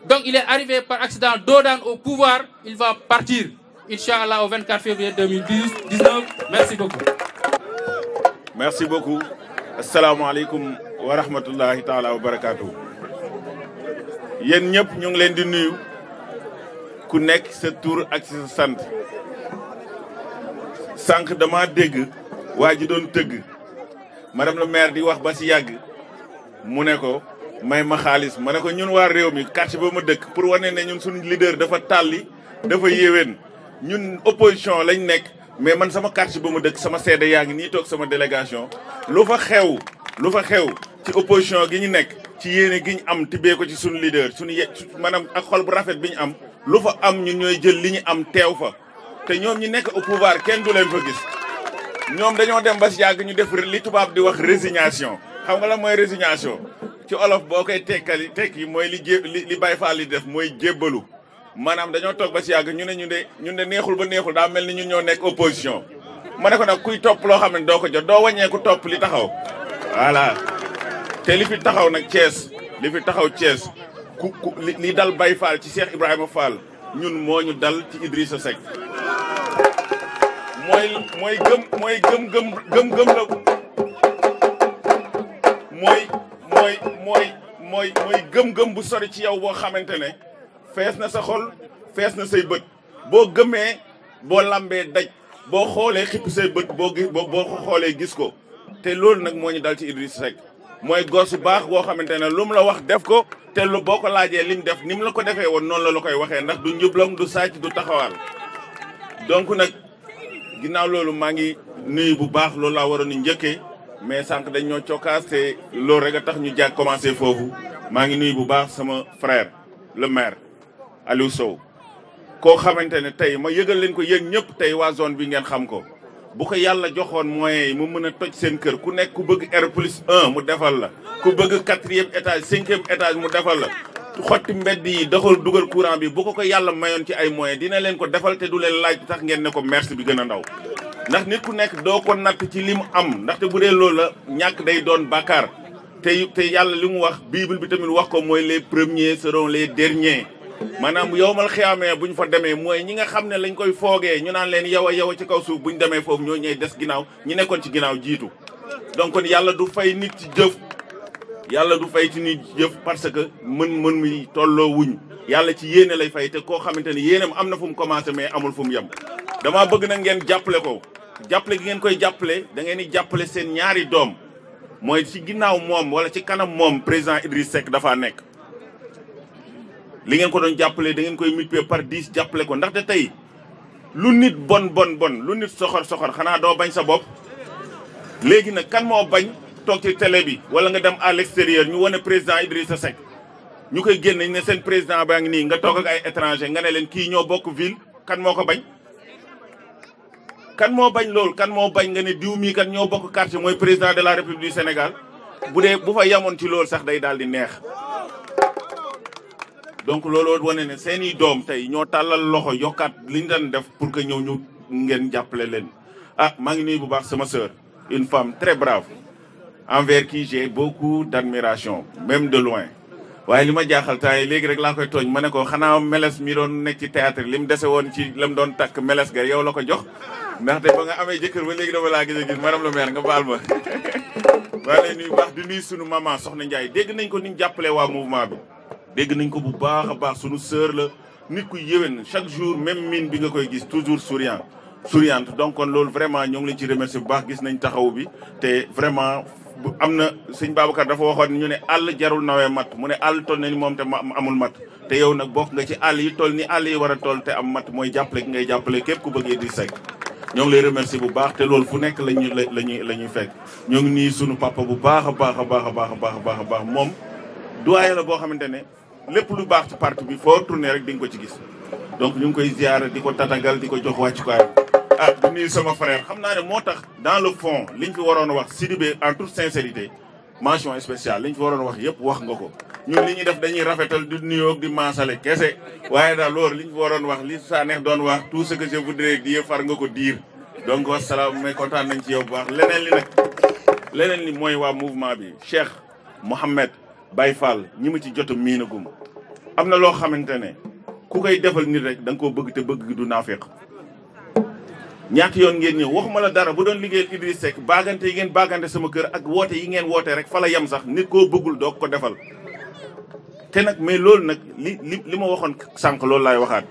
donc il est arrivé par accident doodaan au pouvoir il va partir Inch'Allah au 24 février 2019 merci beaucoup. merci beaucoup. asalaamaaleykum wa rahmatullahi taala wa barakaatu. yéen ñëpp ñu ngi leen di nuyu ku nekk sa tur ak sa sant sànq dama dégg waa ji doon tëgg madame le maire di wax ba si yàgg mu ne ko may ma xaalis ma ne ko ñun waa réew mi quartier ba ma dëkk pour wane ne ñun suñu leader dafa tàlli dafa yéwén ñun opposition lañ nekk mais man sama quartier ba ma dëkk sama seede yaa ngi nii toog sama délégation lu fa xew ci opposition gi ñu nekk ci yéene gi ñu am tibbee ko ci suñu leader suñu maanaam ak xol bu rafet bi ñu am lu fa am ñun ñooy jël li ñu am teew fa te ñoom ñi nekk au pouvoir kenn du leen fa gis ñoom dañoo dem ba si yàgg ñu def li tubaab di wax résignation xam nga la mooy résignation ci olof boo koy tekki mooy li Baye Fall li def mooy jébbalu maanaam dañoo toog ba si yàgg ñu ne ñun de neexul ba neexul daa mel ni ñun ñoo nekk opposition ma ne ko nag kuy topp loo xam ne doo ko jot doo wàññeeku topp li taxaw voilà te li fi taxaw nag Thiès li fi taxaw Thiès li dal Baye Fall ci Cheikh Ibrahima Fall ñun moo ñu dal ci Idrissa Seck mooy gëm la mooy gëm-gëm bu sori ci yow boo xamante ne fees na sa xol fees na say bët boo gëmee boo lambee daj boo xoolee xipp say bët boo ko xoolee gis ko te loolu nag moo ñu dal ci Idrissa Seck mooy gor su baax boo xamante ne lu mu la wax def ko te lu boo ko laajee lim def ni mu la ko defee woon noonu la koy waxee ndax du njublam du sàcc du taxawaal donc nag ginnaaw loolu maa ngi nuyu bu baax loolu laa waroon a njëkkee mais sànq dañ ñoo cokkaas te loolu rek a tax ñu jàg commencé foofu maa ngi nuyu bu baax sama frère le maire Aliou Sow koo xamante ne tey ma yëgal leen ko yéen ñëpp tey waa zone bi ngeen xam ko bu ko yàlla joxoon moyens yi mu mën a toj seen kër ku nekk ku bëgg R+1 mu defal la ku bëgg 4e étage 5e étage mu defal la xotti mbedd yi doxal dugal courant bi bu ko yàlla mayoon ci ay moyens dina leen ko defal te du leen laaj tax ngeen ne ko merci bi gën a ndaw ndax nit ku nekk doo ko natt ci li mu am ndaxte bu dee loolu la ñàkk day doon bàkkaar te yàlla li mu wax bible bi tamit wax ko mooy les premiers seront les derniers maanaam yowmal xiyaamee bu ñu fa demee mooy ñi nga xam ne lañ koy foogee ñu naan leen yow a ci kaw suuf bu ñu demee foofu ñoo ñëw des ginnaaw ñi nekkoon ci ginnaaw jiitu donc kon yàlla du fay nit ci jëf yàlla du fay ci nit ci jëf parce que mën muy tolloo wuñ yàlla ci yéene lay fay te koo xamante ne yéenam am na fu mu commencé mais amul fu mu yem damaa bëgg na ngeen jàppale ko jàppale gi ngeen koy jàppale da ngeen di jàppale seen ñaari doom mooy ci ginnaaw moom wala ci kanam moom président Idriss Seck dafaa nekk li ngeen ko doon jàppale da ngeen koy multiplier par 10 jàppale ko ndaxte tey lu nit bon lu nit soxor xanaa doo bañ sa bopp léegi nag kan moo bañ toog ci télé bi wala nga dem à l'extérieur ñu wane président Idrissa Seck ñu koy génne ne seen président baa ngi nii nga toog ak ay étranger nga ne leen kii ñoo bokk ville kan moo ko bañ kan moo bañ loolu kan moo bañ nga ne diw mii kan ñoo bokk quartier mooy président de la République du Sénégal bu fa yamoon ci loolu sax day daal di neex donc looloo wane ne seeni doom tey ñoo tàllal loxo yokkaat li ñu daan def pour que ñëw ñu ngeen jàppale leen maa ngi nuyu bu baax sama sœur une femme très brave envers qui j'ai beaucoup d'admiration même de loin waaye li ma jaaxal taay léegi rek laa koy tooñ ma ne ko xanaa meles mi doon nekk ci théâtre li mu dese woon ci la mu doon takk meles ga yow la ko jox ndaxte ba nga amee jëkkër ba léegi dama laa gis a gis madame le maire nga baal ma waa leen nuyu baax di nuyu sunu maman Soxna Ndiaye dégg nañ ko ni ñu jàppalee waa mouvement bi dégg nañ ko bu baax a baax sunu sœur la nit ku yéwén chaque jour même mine bi nga koy gis toujours souriante donc kon loolu vraiment ñoo ngi leen ci remercier bu baax gis nañ taxaw bi te vraiment am na sëñ Babacar dafa waxoon ñu ne àll jarul nawee mat mu ne àll toll na ni moom te amul mat te yow nag bokk nga ci àll yi toll ni àll yi war a toll te am mat mooy jàppale ki ngay jàppale képp ku bëggee di Seck ñoo ngi lay remercier bu baax te loolu fu nekk lañuy fekk ñoo ngi nii sunu papa bu baax a baax moom doyen la boo xamante ne lépp lu baax ci parti bi foo tourné rek di nga ko ci gis donc ñu ngi koy ziar di ko tatagal di ko jox wàccukaay di nuyu sama frère xam naa ne moo tax dans le fond liñ fi waroon a wax Sidibé en toute sincérité mention spéciale liñ fi waroon a wax yëpp wax nga ko ñun li ñuy def dañuy rafetal di nuyoo di maasale kese waaye daal loolu liñ fi waroon wax li saa neex doon wax tout ce que je voudrais dire far nga ko diir donc wasalaam mais kontaan nañ ci yow bu baax leneen li mooy waa mouvement bi Cheikh Mohamed Baye Fall ñi ma ci jot a miinagum am na loo xamante ne ku koy defal nit rek da nga koo bëgg te bëgg du naafeq ñaata yoon ngeen ñëw waxuma la dara bu doon liggéeyal Idriss Seck baagante yi ngeen baagante sama kër ak woote yi ngeen woote rek fa la yem sax nit koo bëggul doo ko defal te nag mais loolu nag li ma waxoon sànq loolu laay waxaat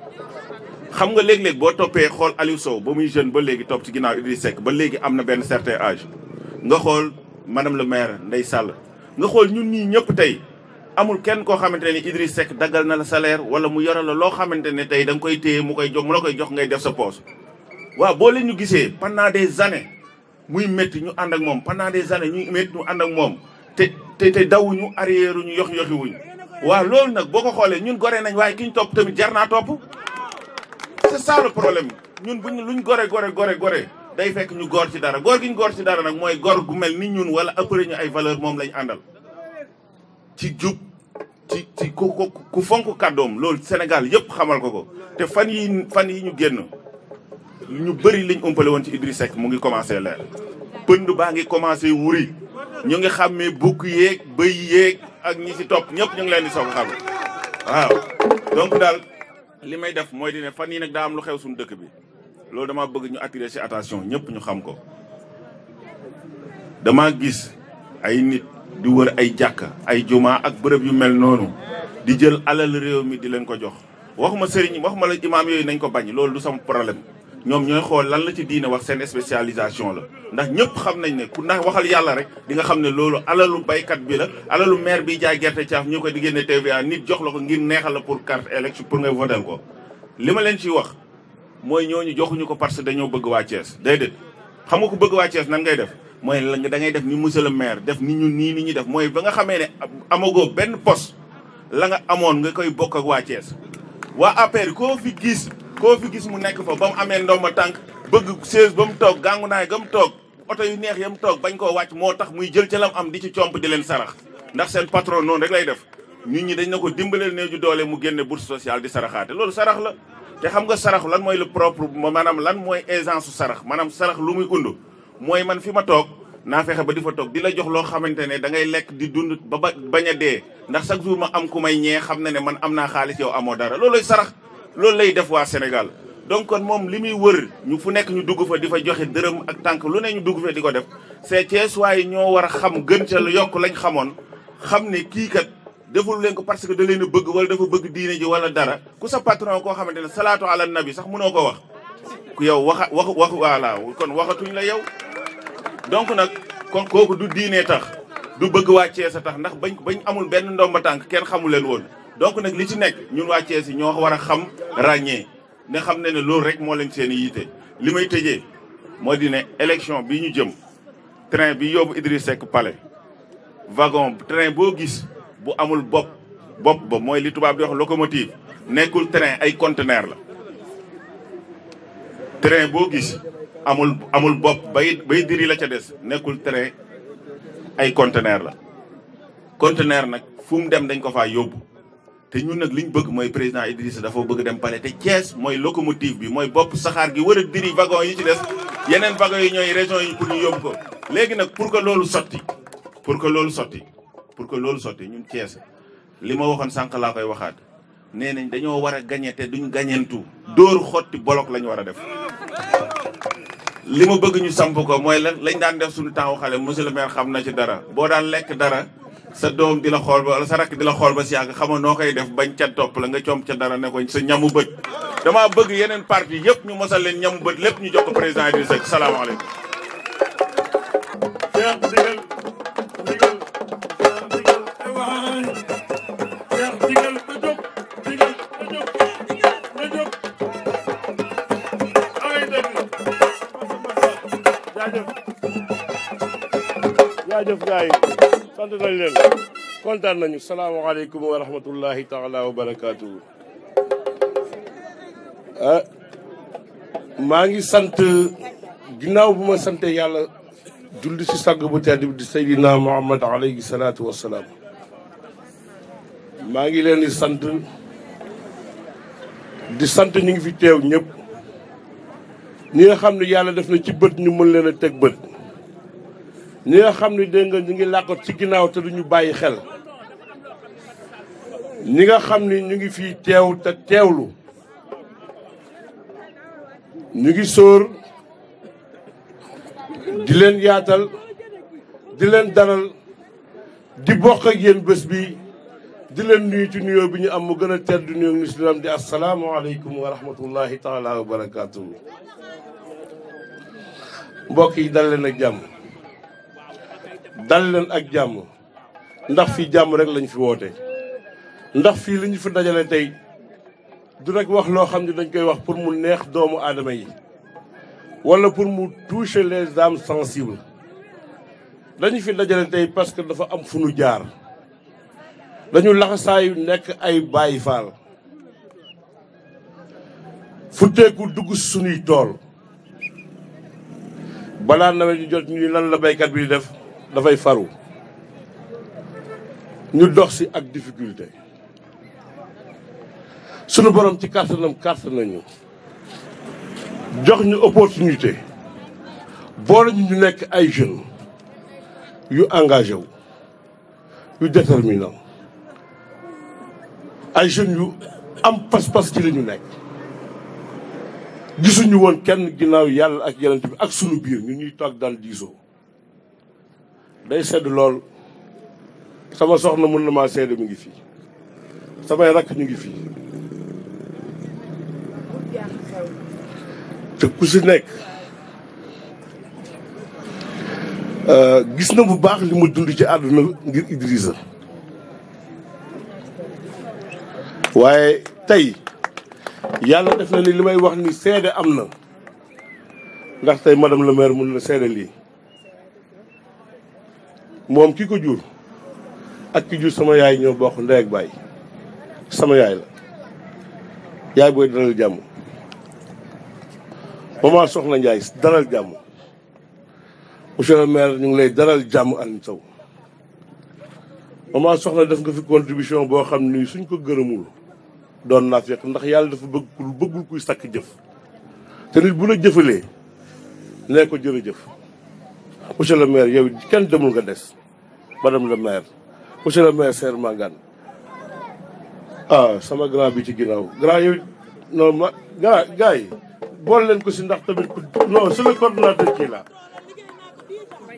xam nga léeg-léeg boo toppee xool Aliou Sow ba muy jeune ba léegi topp ci ginnaaw Idriss Seck ba léegi am na benn certain âge nga xool madame le maire Ndeye Sall nga xool ñun ñii ñëpp tey amul kenn koo xamante ne Idriss Seck daggal na la salaire wala mu yoral la loo xamante ne tey da nga koy téye mu la koy jox ngay def sa poche. waaw boo leen ñu gisee pendant des années muy métti ñu ànd ak moom pendant des années ñuy métti ñu ànd ak moom te dawuñu arrière ñu yoxi wuñ waaw loolu nag boo ko xoolee ñun gore nañ waaye ki ñu topp tamit jar naa topp c'est ça le problème ñun luñ gore day fekk ñu góor ci dara góor gi ñu góor ci dara nag mooy góor gu mel ni ñun wala ëppale ñu ay valeur moom lañ àndal ci jub ci ku fonk kàddoom loolu Sénégal yëpp xamal ko te fan yi ñu génn ñu bëri liñ umpale woon ci Idriss Seck mu ngi commencé leer pënd baa ngi commencé wuri ñu ngi xàmmee bukk yeeg bëy yeeg ak ñi ci topp ñëpp ñu ngi leen di soog a xam waaw donc daal li may def mooy di ne fan yi nag daa am lu xew suñu dëkk bi loolu dama bëgg ñu attirer ci attention ñëpp ñu xam ko dama gis ay nit di wër ay jàkka ay juma ak bërëb yu mel noonu di jël alal réew mi di leen ko jox waxuma sëriñ waxuma la imaam yooyu nañ ko bañ loolu du sama problème ñoom ñooy xool lan la ci diine wax seen spécialisation la ndax ñëpp xam nañ ne ku ndax waxal yàlla rek di nga xam ne loolu alalu baykat bi la alalu maire bi jaay gerte caaf ñu ko di génne TVA nit jox la ko ngir neexal la pour carte élection pour nga voter ko li ma leen ciy wax mooy ñooñu joxuñu ko parce que dañoo bëgg waa Thiès déedéet xam nga ko bëgg waa Thiès nan ngay def mooy la da ngay def ni monsieur le maire def ni ñu nii ni ñuy def mooy ba nga xamee ne amagoo benn poste la nga amoon nga koy bokk ak waa Thiès waa APR koo fi gis mu nekk fa ba mu amee ndomba tànk bëgg siège ba mu toog gàngu naay ga mu toog oto yu neex ya mu toog bañ koo wàcc moo tax muy jël ca lam am di ci comp di leen sarax ndax seen patron noonu rek lay def nit ñi dañ na ko dimbaleel néew ju doole mu génne bourse sociale di saraxaate loolu sarax la te xam nga sarax lan mooy le propre maanaam lan mooy aisance su sarax maanaam sarax lu muy undu mooy man fi ma toog naa fexe ba di fa toog di la jox loo xamante ne da ngay lekk di dund ba bañ a dee ndax chaque jour ma am ku may ñee xam na ne man am naa xaalis yow amoo dara loolu lay sarax loolu lay def waa Sénégal donc kon moom li muy wër ñu fu nekk ñu dugg fa di fa joxe dërëm ak tànk lu ne ñu dugg fa di ko def c'est Thiès waaye ñoo war a xam gën ca yokk lañ xamoon xam ne kii kat deful leen ko parce que da leen a bëgg wala dafa bëgg diine ji wala dara ku sa patron koo xamante ne salaatu ala nabi sax mënoo ko wax ku yow wax voilà kon waxatuñ la yow donc nag kon kooku du diine tax du bëgg waa Thiès a tax ndax bañ amul benn ndomba tànk kenn xamu leen woon donc nag li ci nekk ñun waa Thiès yi ñoo war a xam ràññee ne xam ne loolu rek moo leen seen i yiite li may tëjee moo di ne élection bi ñu jëm train bi yóbbu Idriss Seck palais wagon train boo gis bu amul bopp ba mooy li tubaab di wax locomotive nekkul train ay conteneur la train boo gis amul bopp bay diri la ca des nekkul train ay conteneur la conteneur nag fu mu dem dañ ko faa yóbbu te ñun nag liñ bëgg mooy président Idrissa dafa bëgg dem palais te Thiès mooy locomotive bi mooy bopp saxaar gi war a diri wagon yi ci des yeneen wagon yi ñooy région yi pour ñu yóbbu ko léegi nag pour que loolu sotti ñun Thiès li ma waxoon sànq laa koy waxaat nee nañ dañoo war a gañe te duñ gañentu dóor xotti bolok lañu war a def li ma bëgg ñu samp ko mooy lañ daan def suñu temps xale monsieur le maire xam na ci dara boo daan lekk dara sa doom di la xool ba wala sa rakk di la xool ba si yàgg xama noo koy def bañ ca topp la nga comp ca dara ne ko sa ñamu bët dama bëgg yeneen parti yëpp ñu mosal leen ñamu bët lépp ñu jox ko président Idrissa Seck salaamaaleykum jaajëf gars yi sant nañ leen kontaan nañu salaamaaleykum wa rahmatullahi taala wa barakaatu. maa ngi sant ginnaaw bu ma sante yàlla julli si sàgg bu tedd bi di Seydina Muhammad alayhi salaatu wassalaam maa ngi leen di sant ñu ngi fi teew ñëpp ñi nga xam ne yàlla def na ci bët ñu mën leen a teg bët ñi nga xam ne dégg nga ñu ngi làqat ci ginnaaw te duñu bàyyi xel ñi nga xam ne ñu ngi fii teew te teewlu ñu ngi sóor di leen yaatal di leen dalal di bokk ak yéen bés bi di leen nuyu ci nuyoo bi ñu am mu gën a tedd nuyoo islam di asalaamaaleykum wa rahmatullahi taala wa barakaatuhu. mbokk yi dal leen ak jàmm dal leen ak jàmm ndax fii jàmm rek lañ fi woote ndax fii li ñu fi dajale tey du rek wax loo xam ne dañ koy wax pour mu neex doomu aadama yi wala pour mu toucher les âmes sensibles dañu fi dajale tey parce que dafa am fu nu jaar dañu laxasaayu nekk ay Baay Faal futteeku dugg suñuy tool balaa nawet ñu jot ñu lan la baykat bi di def dafay faru ñu dox si ak difficulté sunu borom ci kàttanam kàttan nañu jox ñu opportunité boole ñu nekk ay jeunes yu engagé wu yu déterminant ay jeunes yu am pas-pas ci li ñu nekk gisuñu woon kenn ginnaaw yàlla ak yonent bi ak sunu biir ñu ñuy toog daan diisoo day sedd lool sama soxna mën na maa seede mi ngi fii samay rakk ñu ngi fii te ku si nekk gis na bu baax li mu dund ci àdduna ngir Idrissa waaye tey yàlla def na ni li may wax ni seede am na ndax tey madame le maire mun na seede lii moom ki ko jur ak ki jur sama yaay ñoo bokk ndey ak baay sama yaay la yaay booy dalal jàmm maman Soxna Ndiaye dalal jàmm monsieur le maire ñu ngi lay dalal jàmm Alioune Sow maman Soxna def nga fi contribution boo xam ni suñ ko gërëmul doon naa fekk ndax yàlla dafa bëggul kuy sakk jëf te nit bu la jëfalee nee ko jërëjëf monsieur le maire yow kenn demul nga des madame le maire monsieur le maire Serre Mangane sama grand bi ci ginnaaw grand yow non ma gars yi boole leen ko si ndax tamit non c'est le coordonnateur kii la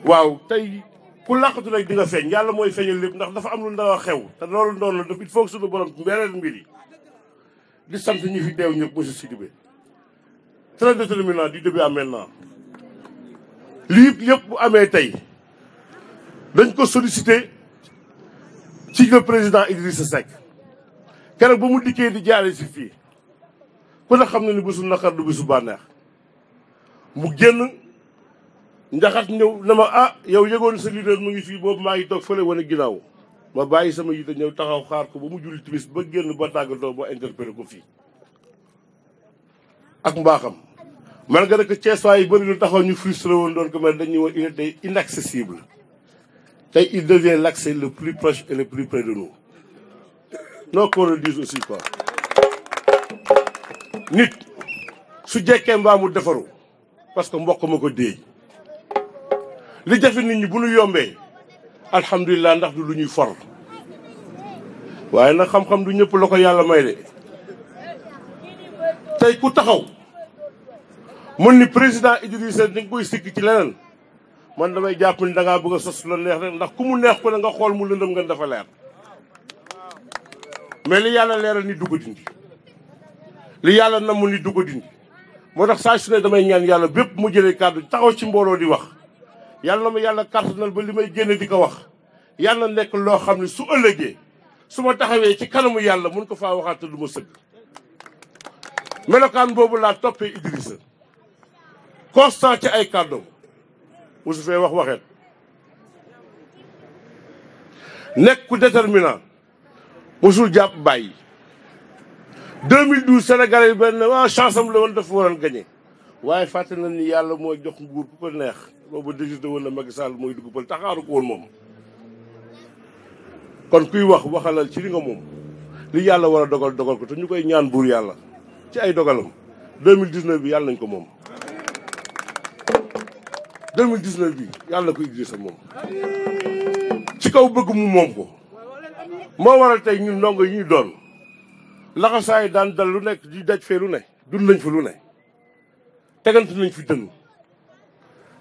waaw tey ku làqatu rek di nga feeñ yàlla mooy feeñal lépp ndax dafa am lu ndaw a xew te loolu noonu la daf il faut que suñu borom mbeereel mbir yi di sant ñi fi deew ñëpp monsieur Sidibé très déterminant du début à maintenant lii yëpp bu amee tey dañ ko sollicité ci le président Idrissa Seck keroog ba mu dikkee di jaare si fii ku ne xam ne ni bésu naqar du bésu bànneex mu génn njaxat ñëw na ma yow yëgoon sa leader mu ngi fii boobu maa ngi toog fële wane ginnaaw ma bàyyi sama yite ñëw taxaw xaar ko ba mu julli timis ba génn ba tàggatoo ba interpellé ko fii ak mbaaxam malgré que Thiessois yi bëri lu taxaw ñu frustré woon doon ko mel dañuy woon il était inaccessible tey il devient l'accès le plus proche et le plus près de nous non qu'on le dise aussi quoi nit su jekkee mbaa mu defaru parce que mbokk ma ko déey li jafe nit ñi bu ñu yombee alhamdulilah ndax du lu ñuy for waaye nag xam-xam du ñëpp la ko yàlla may de tey ku taxaw mën ni président Idrissa dañ koy sikk ci leneen man damay jàpp ni da ngaa bëgg a sos la neex rek ndax ku mu neex ko ne nga xool mu lëndëm nga dafa leer mais li yàlla leeral ni du ko dindi li yàlla namm ni du ko dindi moo tax saa su ne damay ñaan yàlla bépp mu jëlee kàddu taxaw ci mbooloo di wax yàlla na ma yàlla kàttanal ba li may génne di ko wax yàlla nekk loo xam ne su ëllëgee su ma taxawee ci kanamu yàlla mun ko faa waxaat te du ma sëgg melokaan boobu laa toppee Idrissa constant ci ay kàddoom musu fee wax waxeet nekk ku déterminant musul jàpp bàyyi 2012 Sénégalais yi benn chance am la woon dafa waroon gagné waaye fàtte na ni yàlla mooy jox nguur ku ko neex boobu décidé woon na Macky Sall mooy dugg pël taxaaru ko woon moom kon kuy wax waxalal ci li nga moom li yàlla war a dogal dogal ko te ñu koy ñaan buur yàlla ci ay dogalam 2019 bi yàlla nañ ko moom 2019 bi yàlla na ko Idrissa moom ci kaw bëgg mu moom ko moo waral tey ñun ndongo yi ñu doon laxasaay daan dal lu nekk di daj fee lu ne dund nañ fi lu ne tegante nañ fi dënn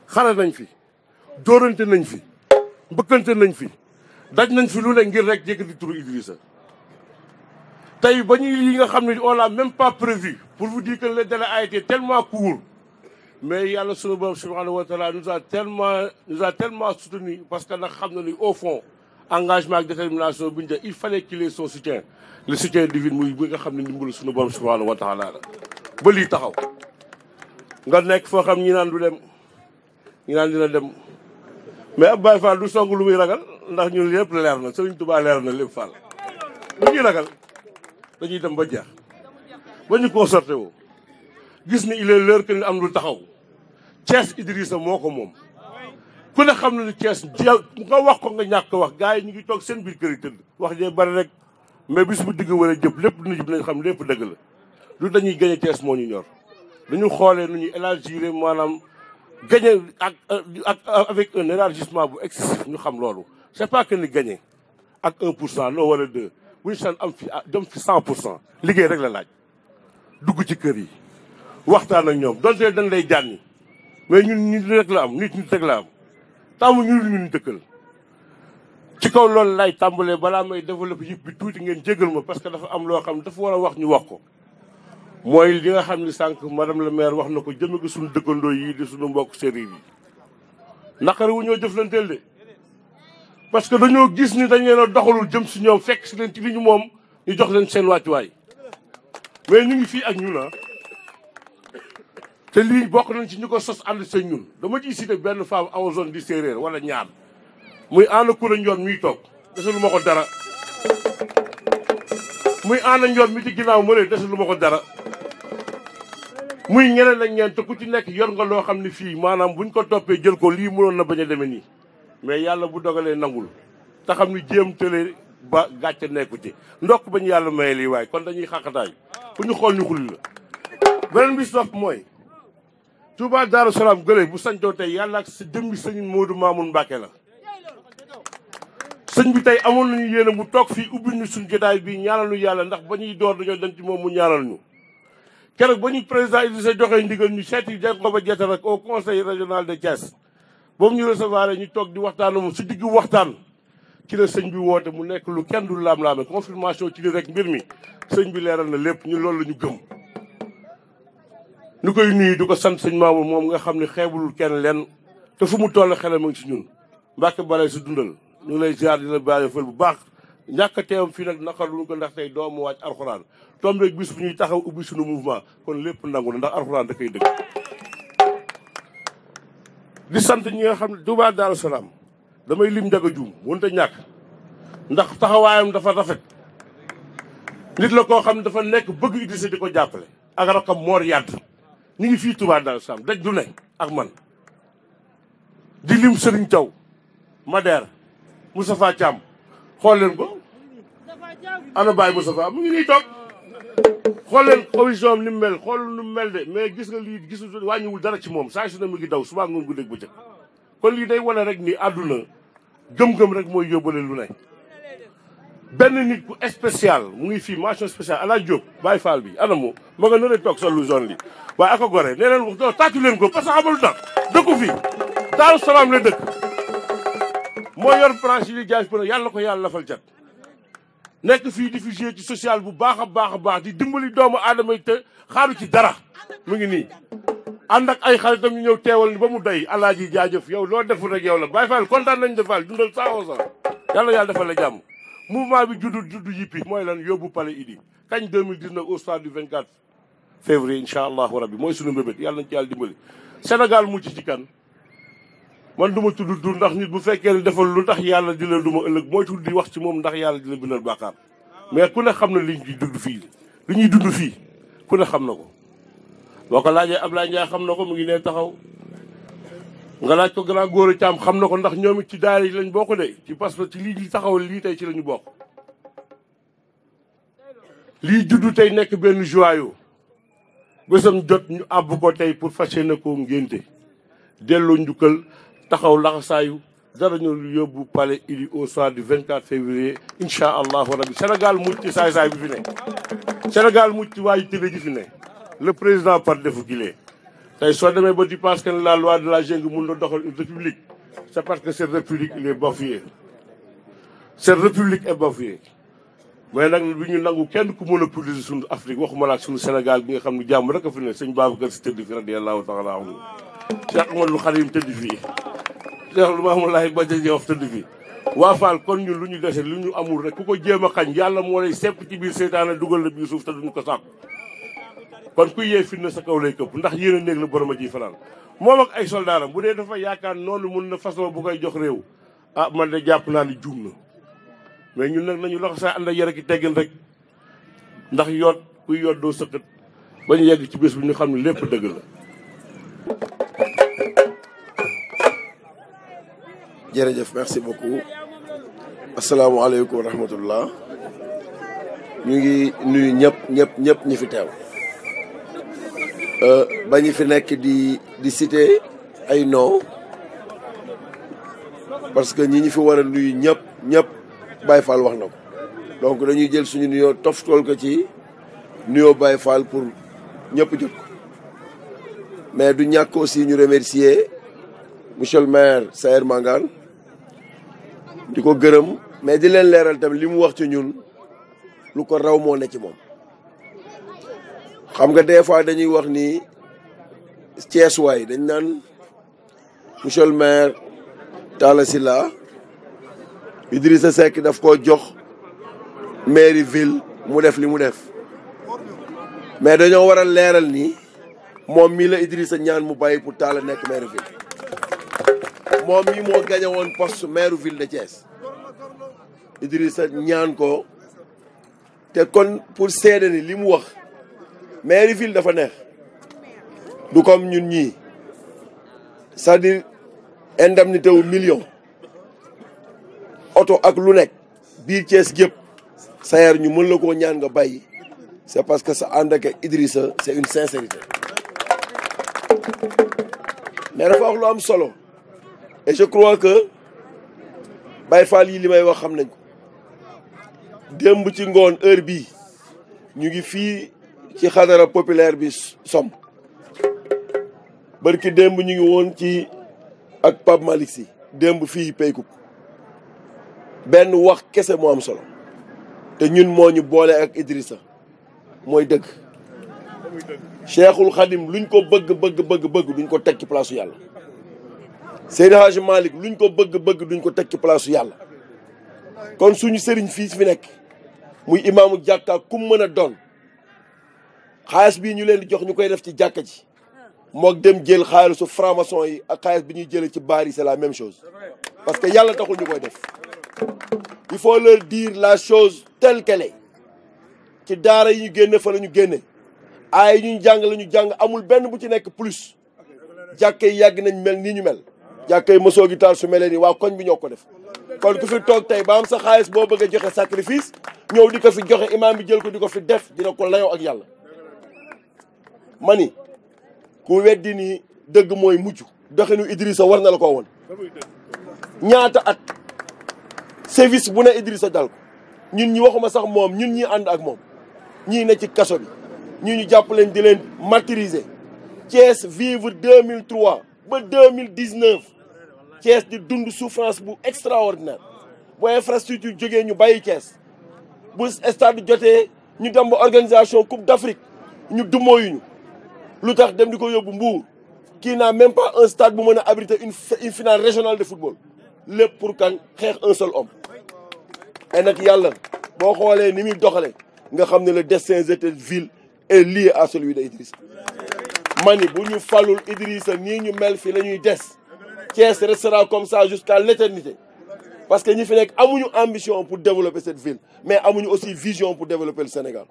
xare nañ fi dóorante nañ fi mbëkkante nañ fi daj nañ fi lu ne ngir rek jékkati turu Idrissa tey ba ñuy yi nga xam ne on l'a même pas prévu pour vous dire que le délai a été tellement court mais yàlla sunu borom subhanahu wa taala nous a tellement soutenu parce que nag xam na ni au fond engagement ak détermination bi ñu def il fallait qu'il ait son soutien le soutien divin muy bi nga xam ne ndimbalu sunu borom subhanahu wa taala la ba lii taxaw nga nekk foo xam ñi naan du dem ñi naan dina dem mais ab Baye Fall du song lu muy ragal ndax ñun lépp leer na Sëriñ Tuubaa leer na lépp Fall lu ñuy ragal dañuy dem ba jeex ba ñu concerté woo gis ni il est l'heure que ni am lu taxaw Thiès Idrissa moo ko moom ku ne xam na ni Thiès nga wax ko nga ñàkk wax gars yi ñu ngi toog seen biir kër yi tëdd wax jee bari rek mais bis bu digg war a jëpp lépp nit ñi dinañ xam lépp dëgg la du dañuy gagné Thiès moo ñu ñor dañu xoolee nu ñuy élargir maanaam gagné ak avec un élargissement bu excessif ñu xam loolu c'est pas que ni gagné ak 1% non wala 2 bu ñu san am fi dem fi 100% liggéey rek la laaj dugg ci kër yi waxtaan ak ñoom donte dañ lay jànni mais ñun nit rek la am nit rek la am tàmm ñun dëkkal ci kaw loolu lay tàmbalee balaa may développé yëpp bi tuuti ngeen jégal ma parce que dafa am loo xam dafa war a wax ñu wax ko mooy li nga xam ni sànq madame le maire wax na ko jëme ko suñu dëkkandoo yi di suñu mbokk séeréer yi naqari wu ñoo jëflanteel de parce que dañoo gis ni dañ leen a doxalul jëm si ñoom fekk si leen ci li ñu moom ñu jox leen seen wàccuwaay mais ñu ngi fii ak ñun te lii bokk nañ ci ñu ko sos ànd seen ñun dama ciy cité benn femme Amazone di séeréer wala ñaar muy ànd kura njoon miy toog desalu ma ko dara muy ànd njoon mi ci ginnaaw ma ne desalu ma ko dara muy ñeneen ak ñeent te ku ci nekk yor nga loo xam ne fii maanaam buñ ko toppee jël ko lii mënoon na bañ a demee nii mais yàlla bu dogalee nangul te xam ni jéem tële ba gàcce nekku ci ndokk bañ yàlla maye lii waaye kon dañuy xàqataay fu ñu xool ñu xulli la beneen bi sopp mooy Touba Darou Salaam gële bu sañtoo tey yàlla ak sa jëmmi sëñ Modou Mamoun Mbacké la sëñ bi tey amoon nañu yéene mu toog fii ubbi ñu suñu jotaay bii ñaanal ñu yàlla ndax ba ñuy door dañoo dem ci moom mu ñaanal ñu keroog ba ñu président Idrissa joxee ndigal ñu seeti Yankhoba Diattara rek au conseil régional de Thiès boobu ñu recevoir ñu toog di waxtaan moom si diggu waxtaan ci la sëñ bi woote mu nekk lu kenn du laam-laame confirmation ci li rek mbir mi sëñ bi leeral na lépp ñu loolu la ñu gëm ñu koy nuyu di ko sant sëñ Mamour moom nga xam ne xeebulul kenn leen te fu mu toll xelam ma ngi si ñun Mbàkke balay si dundal ñu lay ziar di la bàyyi fël bu baax ñàkk a teewam fii nag naqar lu ko ndax tey doomu wàcc alxuraan toom rek bis bu ñuy taxaw ubbi suñu mouvement kon lépp nangu na ndax alxuraan da koy dëgg di sant ñi nga xam ne Touba Darou Salaam damay lim njaga juum wante ñàkk ndax taxawaayam dafa rafet nit la koo xam ne dafa nekk bëgg Idrissa di ko jàppale ak rakam Mor Yadd ñu ngi fii Touba Darou Salaam daj du ne ak man di lim Serigne Thiaw Madère Moustapha Thiam xool leen ko ana Baye Moustapha mu ngi nii toog xool leen commission ni mu mel xool nu mu mel de mais gis nga lii gisul wàññiwul dara ci moom saa su ne mu ngi daw suba ngoon guddeeg bëccëg kon lii day wane rek ni àdduna gëm-gëm rek mooy yóbbale lu ne benn nit ku spécial mu ngi fii mention spéciale Ala Diop Baye Fall bi ana mo ma nga nële toog sol lu zone li waaye aka gore nee leen wax doo tàccu leen ko parce que xamalu tax dëkku fii Darou Salaam la dëkk moo yor branche yi jaay pëne yàlla ko yàlla lafal cat nekk fii di fi jouer ci social bu baax a baax a baax di dimbali doomu aadama yi te xaaru ci dara mu ngi nii ànd ak ay xaritam ñu ñëw teewal ni ba mu doy alaaji jaajëf yow loo deful rek yow la Baye Fall kontaan nañ defal dundal 100% yàlla yàlla defal la jàmm mouvement bi juddu yippi mooy lan yóbbu pale idi kañ 2019 au stade du 24 février incha allahu rabbi mooy sunu mbébét yàlla nañ ci yàlla dimbali Sénégal mucc ci kan man du ma tudd dur ndax nit bu fekkee ne defal lu tax yàlla di la duma ëllëg mooy tudd di wax ci moom ndax yàlla di la bindal bàkkaar mais ku ne xam na li ñuy dund fii li ñuy dund fii ku ne xam na ko boo ko laajee Ablaye Ndiaye xam na ko mu ngi ne taxaw nga laaj ko grand góor a caam xam na ko ndax ñoom it ci daara yi lañ bokk de ci parce que ci lii taxawal lii tey ci la ñu bokk lii juddu tey nekk benn joyau bésam jot ñu àbb ko tey pour fas yéene ko ngénte delloo njukkal taxaw laxasaayu dara ñu yóbbu palais idi au soir du 24 février incha allahu rabbi Sénégal mucc ci saay-saay bi fi ne Sénégal mucc ci waayu télé ji fi ne le président par defu gilee tey soo demee ba tu penses que la loi de la jungle mun na doxal une république c'est parce que cette république il est bafouée cette république est bafouée mais nag bi ñu nangu kenn ku mën a poliser suñu Afrique waxuma la ak suñu Sénégal bi nga xam ne jàmm rek a fi ne sëñ Babacar Si tëdd fi radiyallahu taala anhu Cheikh Amadou Khadim tëdd fii Cheikh Mamadou Badja Diouf tëdd fii waa Fall kon ñun lu ñu dese lu ñu amul rek ku ko jéem a xañ yàlla moo lay sepp ci biir seytaane dugal la biir suuf te duñu ko sàpp kon ku yee fitna sa kaw lay këpp ndax yéen a néeg la borom a ji fanaan moom ak ay soldaaram bu dee dafa yaakaar noonu mun na façon bu koy jox réew ah man de jàpp naa ni juum na mais ñun nag nañu loxo saa ànd ak yar ki teggin rek ndax yoot kuy yoot doo sëqat ba ñu yegg ci bés bi ñu xam ne lépp dëgg la. jërëjëf merci beaucoup asalaamaaleykum wa rahmatullah ñu ngi nuyu ñëpp ñi fi teew ba ñu fi nekk di citer ay nom parce que ñi fi war a nuyu ñëpp Baye Fall wax na ko donc dañuy jël suñu nuyoo toftal ko ci nuyoo Baye Fall pour ñëpp jot ko mais du ñàkk aussi ñu remercier monsieur le maire Saër Mangane di ko gërëm mais di leen leeral tamit li mu wax ci ñun lu ko raw moo ne ci moom xam nga des fois dañuy wax ni Thiès waay dañ naan monsieur le maire Talla Sylla Idrissa Seck daf ko jox mairie ville mu def li mu def mais dañoo war a leeral ni moom mii la Idrissa ñaan mu bàyyi pour Talla nekk maire ville moom mii moo gagné woon poste maire ville de Thiès Idrissa ñaan ko te kon pour seede ni li mu wax maire ville dafa neex du comme ñun ñii c'est-à-dire indemnité wu million oto ak lu nekk biir Thiès gépp Saër ñu mën la koo ñaan nga bàyyi c'est parce que sa ànd ak Idrissa c'est une sincérité mais dafa wax lu am solo et je crois que Baye Fall yi li may wax xam nañ ko démb ci ngoon heure bii ñu ngi fii ci xadara populaire bi som barki démb ñu ngi woon ci ak Pape Malick Sy démb fii Peykoup benn wax kese moo am solo te ñun moo ñu boole ak Idrissa mooy dëgg Cheikhul Khadim luñ ko bëgg duñ ko teg ci place yàlla Seydi Hadji Malick luñ ko bëgg duñ ko teg ci place yàlla kon suñu sëriñ fii fi nekk muy imaamu jàkka kum mën a doon xaalis bii ñu leen di jox ñu koy def ci jàkka ji mook dem jël xaalisu franc-maçon yi ak xaalis bi ñuy jëlee ci baar yi c'est la même chose parce que yàlla taxul ñu koy def il faut leur dire la chose telle qu'elle est ci daara yi ñu génne fa la ñu génne aay yi ñu jàng la ñu jàng amul benn bu ci nekk plus jàkka yi yàgg nañ mel nii ñu mel jàkka yi mosoo gi taal su melee nii waa koñ bi ñoo ko def kon ku fi toog tey ba am sa xaalis boo bëgg a joxe sacrifice ñëw di ko fi joxe imaam bi jël ko di ko fi def dina ko layoo ak yàlla mani ku weddi ni dëgg mooy mujj doxinu Idrissa war na la ko woon ñaata at service bu ne Idrissa dal ko ñun ñi waxuma sax moom ñun ñi ànd ak moom ñii ne ci kaso bi ñii ñu jàpp leen di leen martyriser Thiès vivre 2003 ba 2019 Thiès di dund souffrance bu extraordinaire bu infrastructure jógee ñu bàyyi Thiès bu stade jotee ñu dem ba organisation Coupe d'Afrique ñu dumóoyuñu lu tax dem di ko yóbbu Mbour kii n'a même pas un stade bu mën a abriter une finale régionale de football lépp pour kan xeex un seul homme et nag yàlla boo xoolee ni muy doxale nga xam ne le destin de cette ville est lié à celui de Idrissa mani bu ñu falul Idrissa nii ñu mel fi la ñuy des Thiès restera comme ça jusqu'à l'éternité parce que ñi fi nekk amuñu ambition pour développer cette ville mais amuñu aussi vision pour développer le Sénégal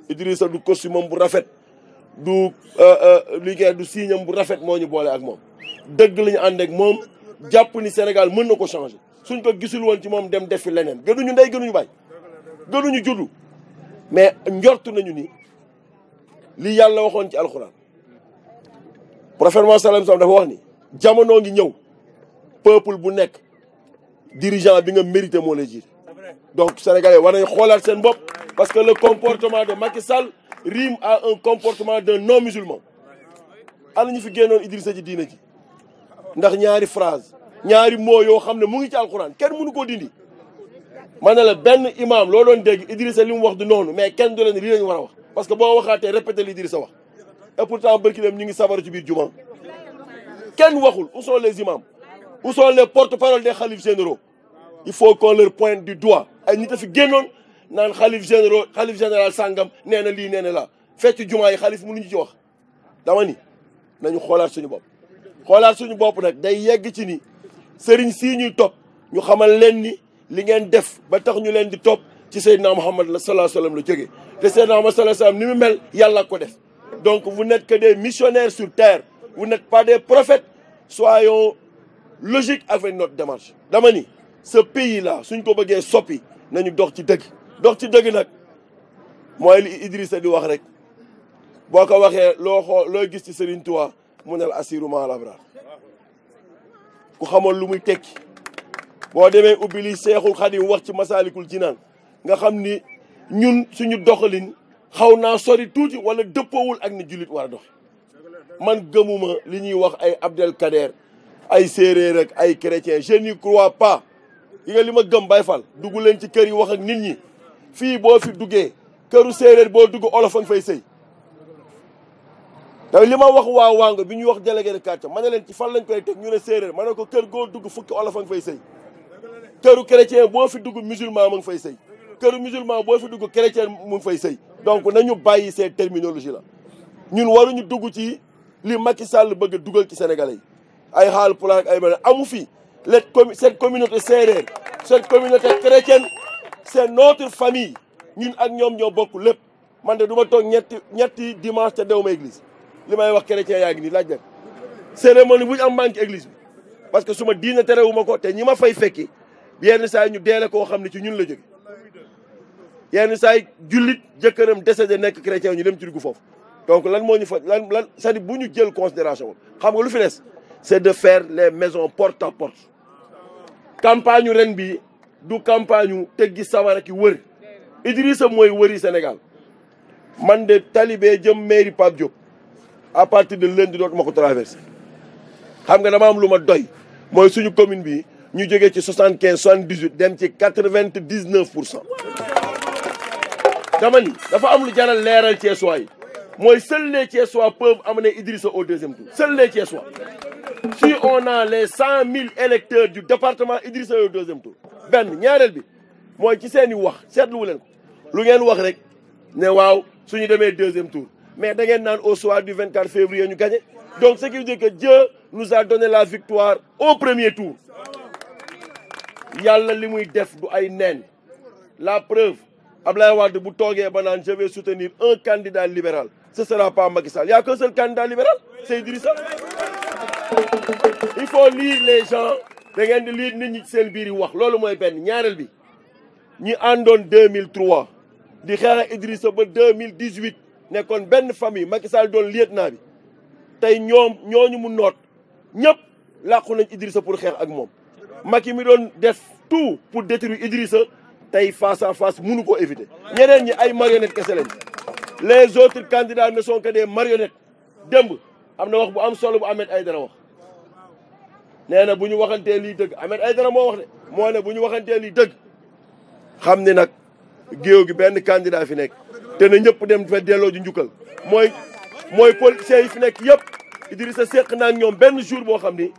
Idrissa du costume bu rafet du liggéey du signam bu rafet moo ñu boole ak moom dëgg la ñu ànd ak moom jàpp ni Sénégal mën na ko changer suñ ko gisul woon ci moom dem defi leneen gënuñu ndey gënuñu baay gënuñu juddu mais njort nañu ni li yàlla waxoon ci alxuraan prophète Muhammad sallallahu alayhi wasallam dafa wax ni jamono ngi ñëw peuple bu nekk dirigeant bi nga mérité moo lay jiite donc sénégalais war nañ xoolaat seen bopp parce que le comportement de Macky Sall rime à un comportement d'un non musulman ana ñu fi génnoon Idrissa ci diina ji ndax ñaari phrase ñaari mots yoo xam ne mu ngi ci alxuraan kenn mënu koo dindi ma ne la benn imam loo doon dégg Idrissa li mu wax du noonu mais kenn du leen lii lañu war a wax parce que boo waxaatee répété li Idrissa wax et pourtant bërki dem ñu ngi sabaru ci biir juma kenn waxul où sont les imams où sont les porte-parole des khalifes généraux il faut qu'on leur pointe du doigt ay nit a fi génnoon naan xalif général sàngam nee na lii nee na la fecc jumaa yi xalif mënuñu ci wax dama ni nañu xoolaat suñu bopp nag day yegg ci ni sëriñ sii ñuy topp ñu xamal leen ni li ngeen def ba tax ñu leen di topp ci Seydina Muhammad sallallahu alayhi wa sallam la jógee te Seydina Muhammad sallallahu alayhi wa sallam ni mu mel yàlla ko def donc vous n'êtes que des missionnaires sur terre vous n'êtes pas des prophètes soyons logiques avec notre démarche dama ni ce pays là suñ ko bëggee soppi nañu dox ci dëgg nag mooy li Idrissa di wax rek boo ko waxee loo gis ci Serigne Touba mu ne la assiru ma labrar ku xamoon lu muy tekki boo demee ubbi li Seexul Xadim wax ci Masaalikul Jinaan nga xam ni ñun suñu doxalin xaw naa sori tuuti wala dëppoowul ak ni jullit war a dox man gëmuma li ñuy wax ay Abdelkader ay séeréer ak ay chrétien je n'y crois pas yi nga li ma gëm Baye Fall dugg leen ci kër yi wax ak nit ñi fii boo fi duggee këru séeréer boo dugg olof a nga fay sëy te li ma wax waa Wango bi ñuy wax délégué de quartier ma ne leen ci fan lañ koy teg ñu ne séeréer ma ne ko kër goo dugg fukki olof a nga fay sëy këru chrétien boo fi dugg musulman mu ngi fay sëy këru musulman boo fi dugg chrétien mu ngi fay sëy donc nañu bàyyi ces terminologie la ñun waruñu dugg ci li Macky Sall bëgg a dugal ci Sénégalais yi ay xaal pulaar ak ay benn amu fi cette communauté séeréer cette communauté chrétienne c'est notre famille ñun ak ñoom ñoo bokk lépp man de du ma toog ñetti dimanche te dew ma église li may wax chrétien yaa ngi nii laaj nag cérémonie bu ñu am manque église bi parce que su ma diine terewu ma ko te ñi ma fay fekki yenn saa yi ñu deele koo xam ne ci ñun la jóge yenn saa yi jullit jëkkëram décédé nekk chrétien ñu dem ci dugg foofu donc lan moo ñu fa lan c'est-à-dire bu ñu jël considération xam nga lu fi des c'est de faire les maisons porte à porte campagne ren bi du campagne teggi sawara ki wër Idrissa mooy wëri Sénégal man de talibé jëm mairie Pape Diop à partir de lundi dootuma ko traversé xam nga dama am lu ma doy mooy suñu commune bi ñu jógee ci 75 78 dem ci 99%. dama ni dafa am lu jaral leeral Thiessois yi mooy seuls les Thiessois peuvent amener Idrissa au deuxième tour seuls les Thiessois. Si on a les 100 000 électeurs du département Idrissa au deuxième tour benn ñaareel bi mooy ci seen i wax seetluwu leen ko lu ngeen wax rek ne waaw suñu demee deuxième tour mais da ngeen naan au soir du 24 février ñu gagné donc ce qui veut dire que Dieu nous a donné la victoire au premier tour yàlla li muy def du ay neen la preuve Ablaye Wade bu toogee ba naan je vais soutenir un candidat libéral ce sera pas Macky Sall y a qu'un seul candidat libéral c'est Idrissa. Il faut lire les gens da ngeen di lire nit ñi seen biir yi wax loolu mooy benn ñaareel bi ñi àndoon 2003 di xeex ak Idrissa ba 2018 nekkoon benn famille Macky Sall doon lieutenant bi tey ñooñu mu noot ñëpp làqu nañ Idrissa pour xeex ak moom Macky mi doon def tout pour détruire Idrissa tey face à face mënu ko éviter ñeneen ñi ay marionnettes kese lañ les autres candidats ne sont que des marionnettes démb am na wax bu am solo bu Ahmed Aïdara wax nee na bu ñu waxantee lii dëgg Ahmed Aïdara moo wax de moo ne bu ñu waxantee lii dëgg xam ni nag géew gi benn candidat fi nekk te na ñëpp dem fa delloo ji njukkal mooy politiciens yi fi nekk yëpp Idrissa seq naa ak ñoom benn jour boo xam ni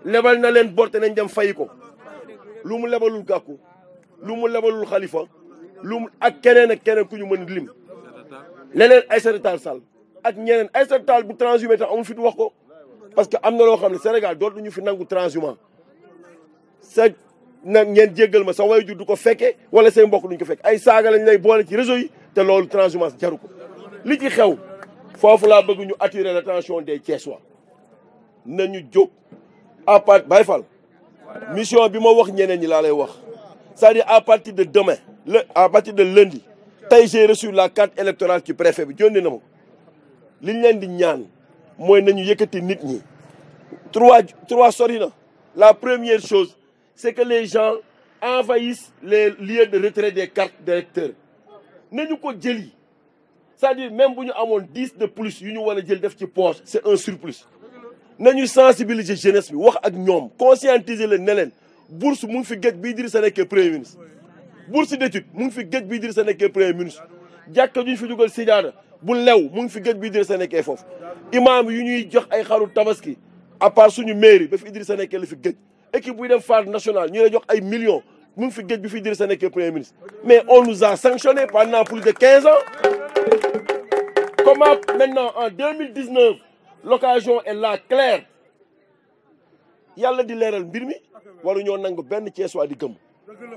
lebal na leen bor te nañ dem fay ko lu mu lebalul Gakou lu mu lebalul Khalifa lu mu ak keneen ak keneen ku ñu mën lim leneen Aïssata Tall Sall ak ñeneen Aïssata Tall bu transhumé tax amul fi du wax ko parce que am na loo xam ne Sénégal dootuñu fi nangu transhumant sa nag ngeen jéggal ma sa waajur du ko fekke wala say mbokk duñ ko fekk ay saaga lañ lay boole ci réseau yi te loolu transhumance jaru ko li ci xew foofu laa bëgg ñu attirer l'attention des Thiessois nañu jóg à part Baye Fall mission bi ma wax ñeneen ñi laa lay wax c'est-à-dire à partir de demain à partir de lundi tey j'ai reçu la carte électorale ci préfet bi jónni na ma ko li ñu leen di ñaan mooy nañu yëkkati nit ñi trois sori na la première chose c'est que les gens envahissent les lieux de retrait des cartes d'électeurs nañu ko jëli c'est-à-dire même bu ñu amoon 10 de plus yu ñu war a jël def ci poche c'est un surplus nañu sensibiliser jeunesse bi wax ak ñoom conscientiser leen ne leen bourse mu ngi fi géej bii Idrissa nekkee premier ministre bourse d'études mu ngi fi géej bii Idrissa nekkee premier ministre jàkka ju ñu fi dugal sijaada bu lew mu ngi fi géej bii Idrissa nekkee foofu imam yu ñuy jox ay xaru tabaski à part suñu mairie ba fi Idrissa nekkee la fi géej équipe buy dem phare national ñu lay jox ay millions mu ngi fi géej bi fi Idrissa nekkee premier ministre mais on nous a sanctionné pendant plus de 15 ans comment maintenant en 2019 l'occasion est là claire yàlla di leeral mbir mi waru ñoo nangu benn Thiessois di gëm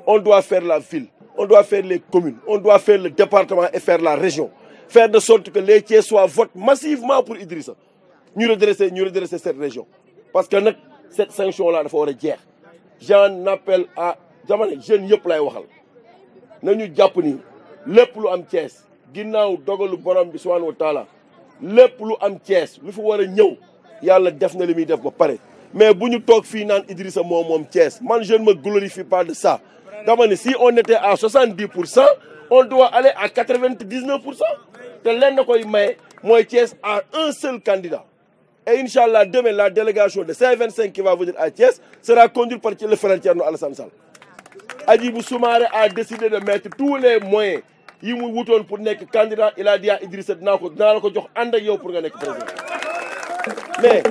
on doit faire la ville on doit faire les communes on doit faire le département et faire la région faire de sorte que les Thiessois votent massivement pour Idrissa ñu redresser cette région parce que nag cette sanction là dafa war a jeex j'en appelle à jamono jeunes yëpp lay waxal nañu jàpp ni lépp lu am Thiès ginnaaw dogalu borom bi subhanahu wa taala lépp lu am Thiès lu fi war a ñëw yàlla def na li muy def ba pare mais bu ñu toog fii naan Idrissa moom Thiès man je ne me glorifie pas de ça dama ne si on était à 70% on doit aller à 99% te leen na koy maye mooy Thiès a un seul candidat et inchallah demain la délégation de C25 qui va venir à Thiès sera conduite par le frère Thierno Alassane Sall. Hadjibou Soumaré a décidé de mettre tous les moyens yi mu wutoon pour nekk candidat il a dit à Idrissa dinaa la ko jox ànd ak yow pour nga nekk président mais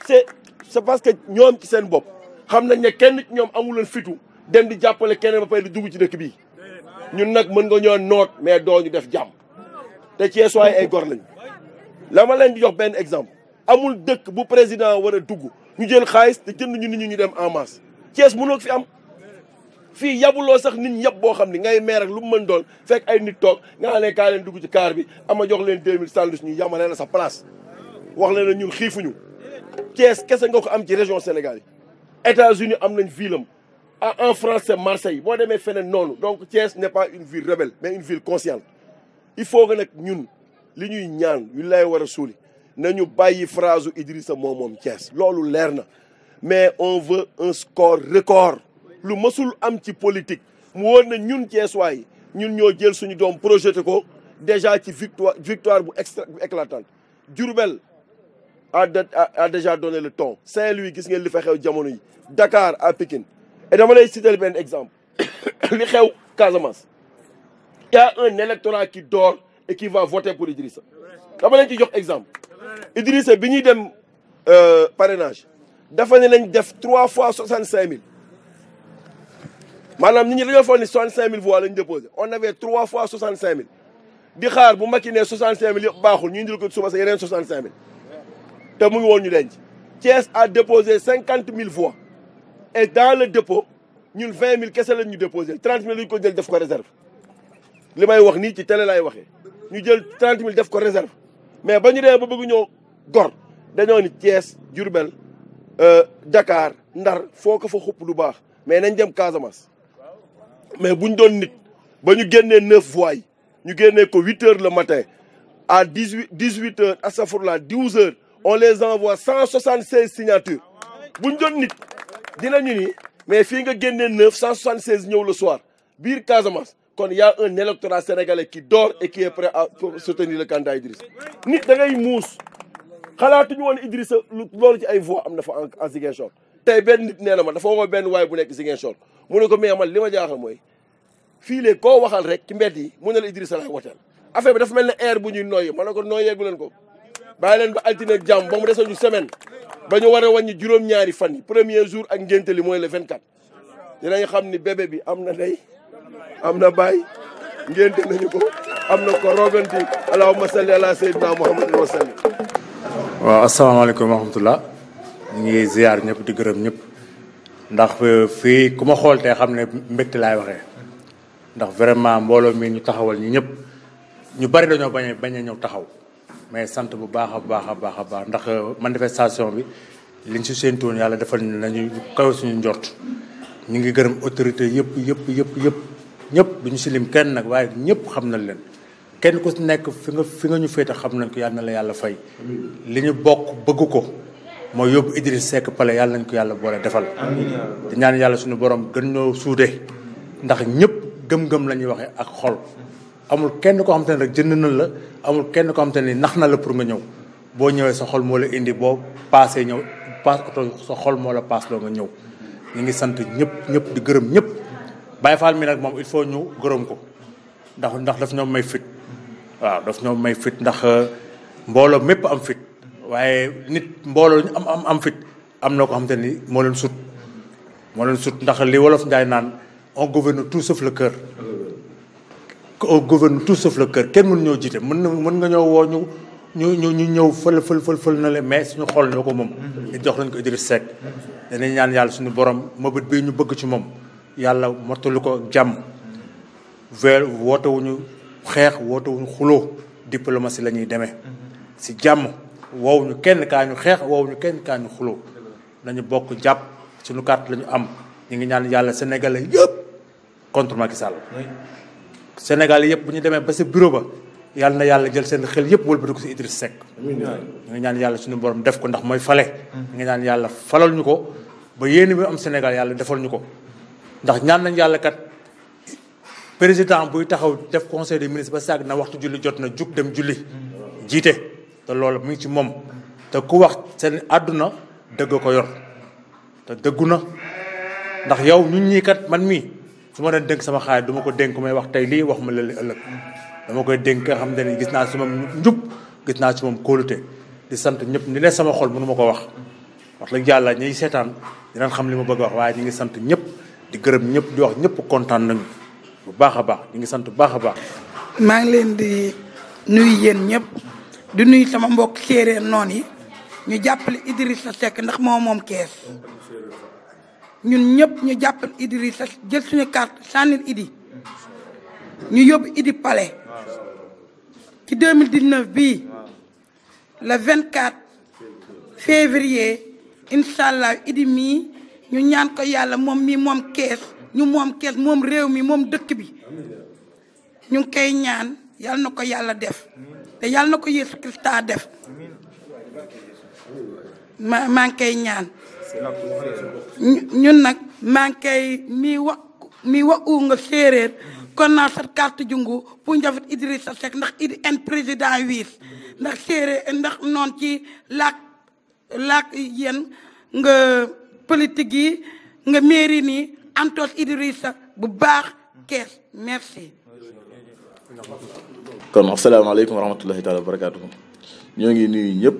c'est parce que ñoom ci seen bopp xam nañ ne kenn ci ñoom amuloon fitu dem di jàppale keneen ba pare di dugg ci dëkk bii ñun nag mën nga ñoo noot mais doo ñu def jàmm te Thiès waay ay gor lañu la ma leen di jox benn exemple amul dëkk bu président war a dugg ñu jël xaalis te jënd ñu nit ñu dem en masse Thiès mënoo ko fi am fii yabuloo sax nit ñi yab boo xam ne ngay meer ak lu mu mën doon fekk ay nit toog nga xam ne kaa leen dugg ci kaar bi ama jox leen 2000 sandwich ñu yamale la sa place wax leen na ñun xiifuñu Thiès kese nga ko am ci région Sénégal yi États-Unis am nañ ville am en France c'est Marseille boo demee feneen noonu donc Thiès n'est pas une ville rebelle mais une ville consciente il faut que nag ñun li ñuy ñaan yu lay war a suuli nañu bàyyi phrase Idrissa moom Thiès loolu leer na mais on veut un score record lu mësul am ci politique mu wóor na ñun Thiès waay ñun ñoo jël suñu doom projeté ko déjà ci victoire bu éclatante Diourbel a déjà donné le ton Saint-Louis gis ngeen li fa xew jamono yi Dakar à Pikine et dama lay citer benn exemple li xew Casamance il y a un électorat qui dort et qui va voter pour Idrissa dama leen ci jox exemple Idrissa bi ñuy dem parrainage dafa ne lañ def 3 fois 65 000 maanaam nit ñi dañoo foog ni 65 000 voix lañ déposé on avait 3 fois 65 000 di xaar bu Macky ne 65 000 yëpp baaxul ñu indil ko suba sa yeneen 65 000 te mu ngi woon ñu denc Thiès a déposé 50 000 voix et dans le dépôt ñun 20 000 kese lañ ñu déposé 30 000 lañ ko jël def ko réserve li may wax nii ci télé laay waxee ñu jël 30 000 def ko réserve mais ba ñu demee ba bëgg ñoo gor dañoo ni Thiès Diourbel Dakar Ndar foo ko fa xupp lu baax mais nañ dem Casamance mais buñ doon nit ba ñu génnee 9 voix yi ñu génnee ko 8 heures le matin à 18 heures astafurlah 12 heures on les envoie 176 signatures buñ doon nit dinañu ni mais fii nga génnee 9 176 ñëw le soir biir Casamance kon y a un électorat sénégalais qui dort et qui est prêt à soutenir le candidat Idrissa nit da ngay muus xalaatuñu woon Idrissa loolu ci ay voix am na fa en Ziguinchor tey benn nit nee na ma dafa woo benn waay bu nekk Ziguinchor mu ne ko mais man li ma jaaxal mooy fii léegi koo waxal rek ci mbedd yi mu ne la Idrissa laay woteel affaire bi dafa mel ne air bu ñuy noyyi ma ne ko noyyeegu leen ko bàyyi leen ba altine jàmm ba mu dese ñu semaine ba ñu war a wàññi juróom-ñaari fan yi premier jour ak ngénte li mooy le 24 dinañ xam ni bébé bi am na ndey am na baay ngénte nañu ko am na ko roganti allahumma salli ala sayyidina muhammadin wa sallim. waaw asalaamaaleykum wa rahmatullah ñu ngi ziar ñëpp di gërëm ñëpp ndax fii ku ma xool tey xam ne mbégte laay waxee ndax vraiment mbooloo mi ñu taxawal ñi ñëpp ñu bari dañoo bañ a ñëw taxaw mais sant bu baax a baax ndax manifestation bi liñ si séentoon yàlla defal nañu kaw suñu njort ñu ngi gërëm autorité yëpp ñëpp duñu si lim kenn nag waaye ñëpp xam nañ leen kenn ku si nekk fi nga ñu féete xam nañ ko yàlla na la yàlla fay li ñu bokk bëgg ko mooy yóbbu Idriss Seck pale yàlla nañ ko yàlla boole defal di ñaan yàlla suñu borom gën ñoo suude ndax ñëpp gëm-gëm la ñuy waxee ak xol amul kenn koo xam te ne rek jënd na la amul kenn koo xam te ne nax na la pour nga ñëw boo ñëwee sa xol moo la indi boo paasee ñëw paas oto sa xol moo la paas loo nga ñëw ñu ngi sant ñëpp di gërëm ñëpp Baye Fall mi nag moom il faut ñu gërëm ko ndax daf ñoo may fit waaw daf ñoo may fit ndax mbooloo mépp am fit waaye nit mbooloo ñu am fit am na ko xam te ni moo leen sut ndax li wolof Njaay naan on gouverne tout sauf le cœur on gouverne tout sauf le cœur kenn mënu ñoo jiite mën nga ñëw woo ñu ñëw fël na le mais suñu xol ñoo ko moom it jox lañ ko Idriss Seck danañ ñaan yàlla suñu borom mabit bii ñu bëgg ci moom yàlla mottalu ko jàmm wootewuñu xeex wootewuñu xuloo diplomatie la ñuy demee si jàmm woowuñu kenn kaa ñu xeex woowuñu kenn kaa ñu xuloo nañu bokk jàpp suñu carte la ñu am ñu ngi ñaan yàlla sénégalais yëpp contre Macky Sall Sénégal yëpp bu ñu demee ba sa bureau ba yàlla na yàlla jël seen xel yëpp wëlbati ko si Idriss Seck. ñu ngi ñaan yàlla suñu borom def ko ndax mooy fale. ñu ngi ñaan yàlla falal ñu ko ba yéen bi am Sénégal yàlla defal ñu ko ndax ñaan nañ yàlla kat président buy taxaw def conseil des ministres ba sàgg na waxtu julli jot na jug dem julli jiite te loolu mu ngi ci moom te ku wax seen àdduna dëgg ko yor te dëggu na ndax yow ñun ñii kat man mii su ma doon dénk sama xaalis du ma ko dénk may wax tey lii wax ma leen ëllëg dama koy dénk nga xam ne gis naa si moom njub gis naa si moom kóolute di sant ñëpp ni ne sama xol mënu ma ko wax dëgg yàlla ñiy seetaan dinañ xam li ma bëgg a wax waaye ñu ngi sant ñëpp di gërëm ñëpp di wax ñëpp kontaan nañu bu baax a baax ñu ngi sant bu baax a baax. maa ngi leen di nuyu yéen ñëpp di nuyu sama mbokk séeréer noonu yi ñu jàppale Idrissa Seck ndax moom Kees ñun ñëpp ñu jàppale Idrissa jël suñu carte sànnil Idi ñu yóbbu Idi palais ci 2019 bii le 24 février incha allah Idi mii ñu ñaan ko yàlla moom mii moom Kees ñu moom Kees moom réew mi moom dëkk bi ñu ngi koy ñaan yàlla na ko yàlla def te yàlla na ko Yeesu Krista def maa ngi koy ñaan ñun nag maa ngi koy mi wa u nga séeréer kon naa sat carte jungu pour njafet Idrissa Seck ndax idi en président wiis ndax séeréer ndax noon ci laak yéen nga politique yi nga mairie nii antoos Idrissa bu baax Kees merci. kon asalaamaaleykum wa rahmatullahi taala wa barakaatuhu ñoo ngi nuyu ñëpp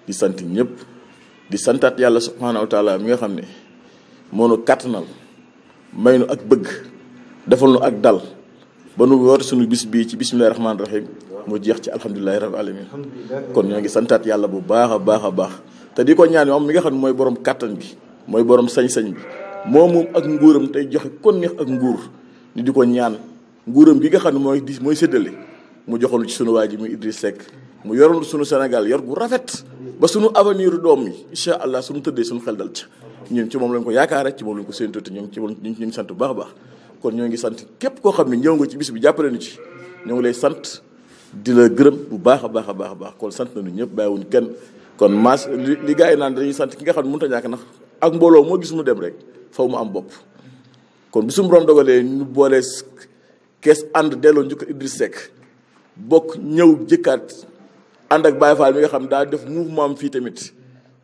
di sant ñëpp di santaat yàlla subhaanahu wa taala mi nga xam ne moo nu kàttanal may nu ak bëgg defal nu ak dal ba nu woote suñu bis bii ci bismillahi rahmaani rahim mu jeex ci alhamdulilahi rabbil alamin kon ñoo ngi santaat yàlla bu baax a baax a baax te di ko ñaan moom mi nga xam ne mooy borom kàttan bi mooy borom sañ-sañ bi moom ak nguuram tey joxe kon neex ak nguur ni di ko ñaan nguuram gi nga xam ne mooy séddale mu joxoon ci sunu waa ji muy Idriss Seck mu yoroon sunu Sénégal yor gu rafet ba sunu avenir doom yi incha allah sunu tëddee sunu xel dal ca ñun ci moom lañ ko yaakaare ci moom lañ ko séentu te ñoo ngi ci moom ñu ngi sant bu baax a baax kon ñoo ngi sant képp koo xam ne ñëw nga ci bis bi jàppale nu ci ñoo ngi lay sant di la gërëm bu baax a baax a baax a baax kon sant nañu ñëpp bàyyiwuñ kenn kon maas li gars yi naan dañuy sant ki nga xam ne mënut a ñàkk ndax ak mbooloo moo gis mu dem rek faw mu am bopp kon bi suñu borom dogalee ñu boolee Kees ànd delloo njukk Idriss Seck bokk ñëw jëkkaat ànd ak Baye Fall mi nga xam daa def mouvement am fii tamit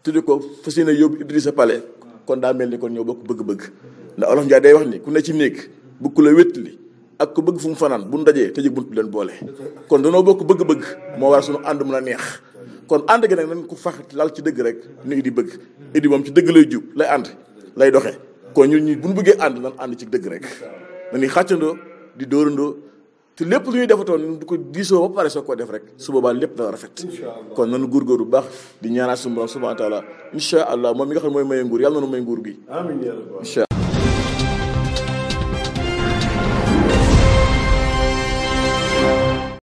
tuddi ko fas yéene yóbbu Idrissa Palais kon daa mel ni kon ñoo bokk bëgg-bëgg ndax Olof Njaay day wax ni ku ne ci néeg bëgg ku la wéttali ak ku bëgg fu mu fanaan bu nu dajee te jëg bunt leen boole kon danoo bokk bëgg-bëgg moo war suñu ànd mën a neex kon ànd gi nag nañ ko fax lal ci dëgg rek ni Idi bëgg Idi moom ci dëgg lay jub lay ànd lay doxee kon ñun ñi bu ñu bëggee ànd nan ànd ci dëgg rek nañuy xàccandoo di dóorandoo te lépp lu ñuy defatoon du ko diisoo ba pare soo ko def rek su boobaa lépp dana rafet kon nanu góorgóorlu bu baax di ñaanaat suñu borom subhanahu wa taala incha allah moom mi nga xam ne mooy maye nguur yàlla na nu may nguur gi amiin.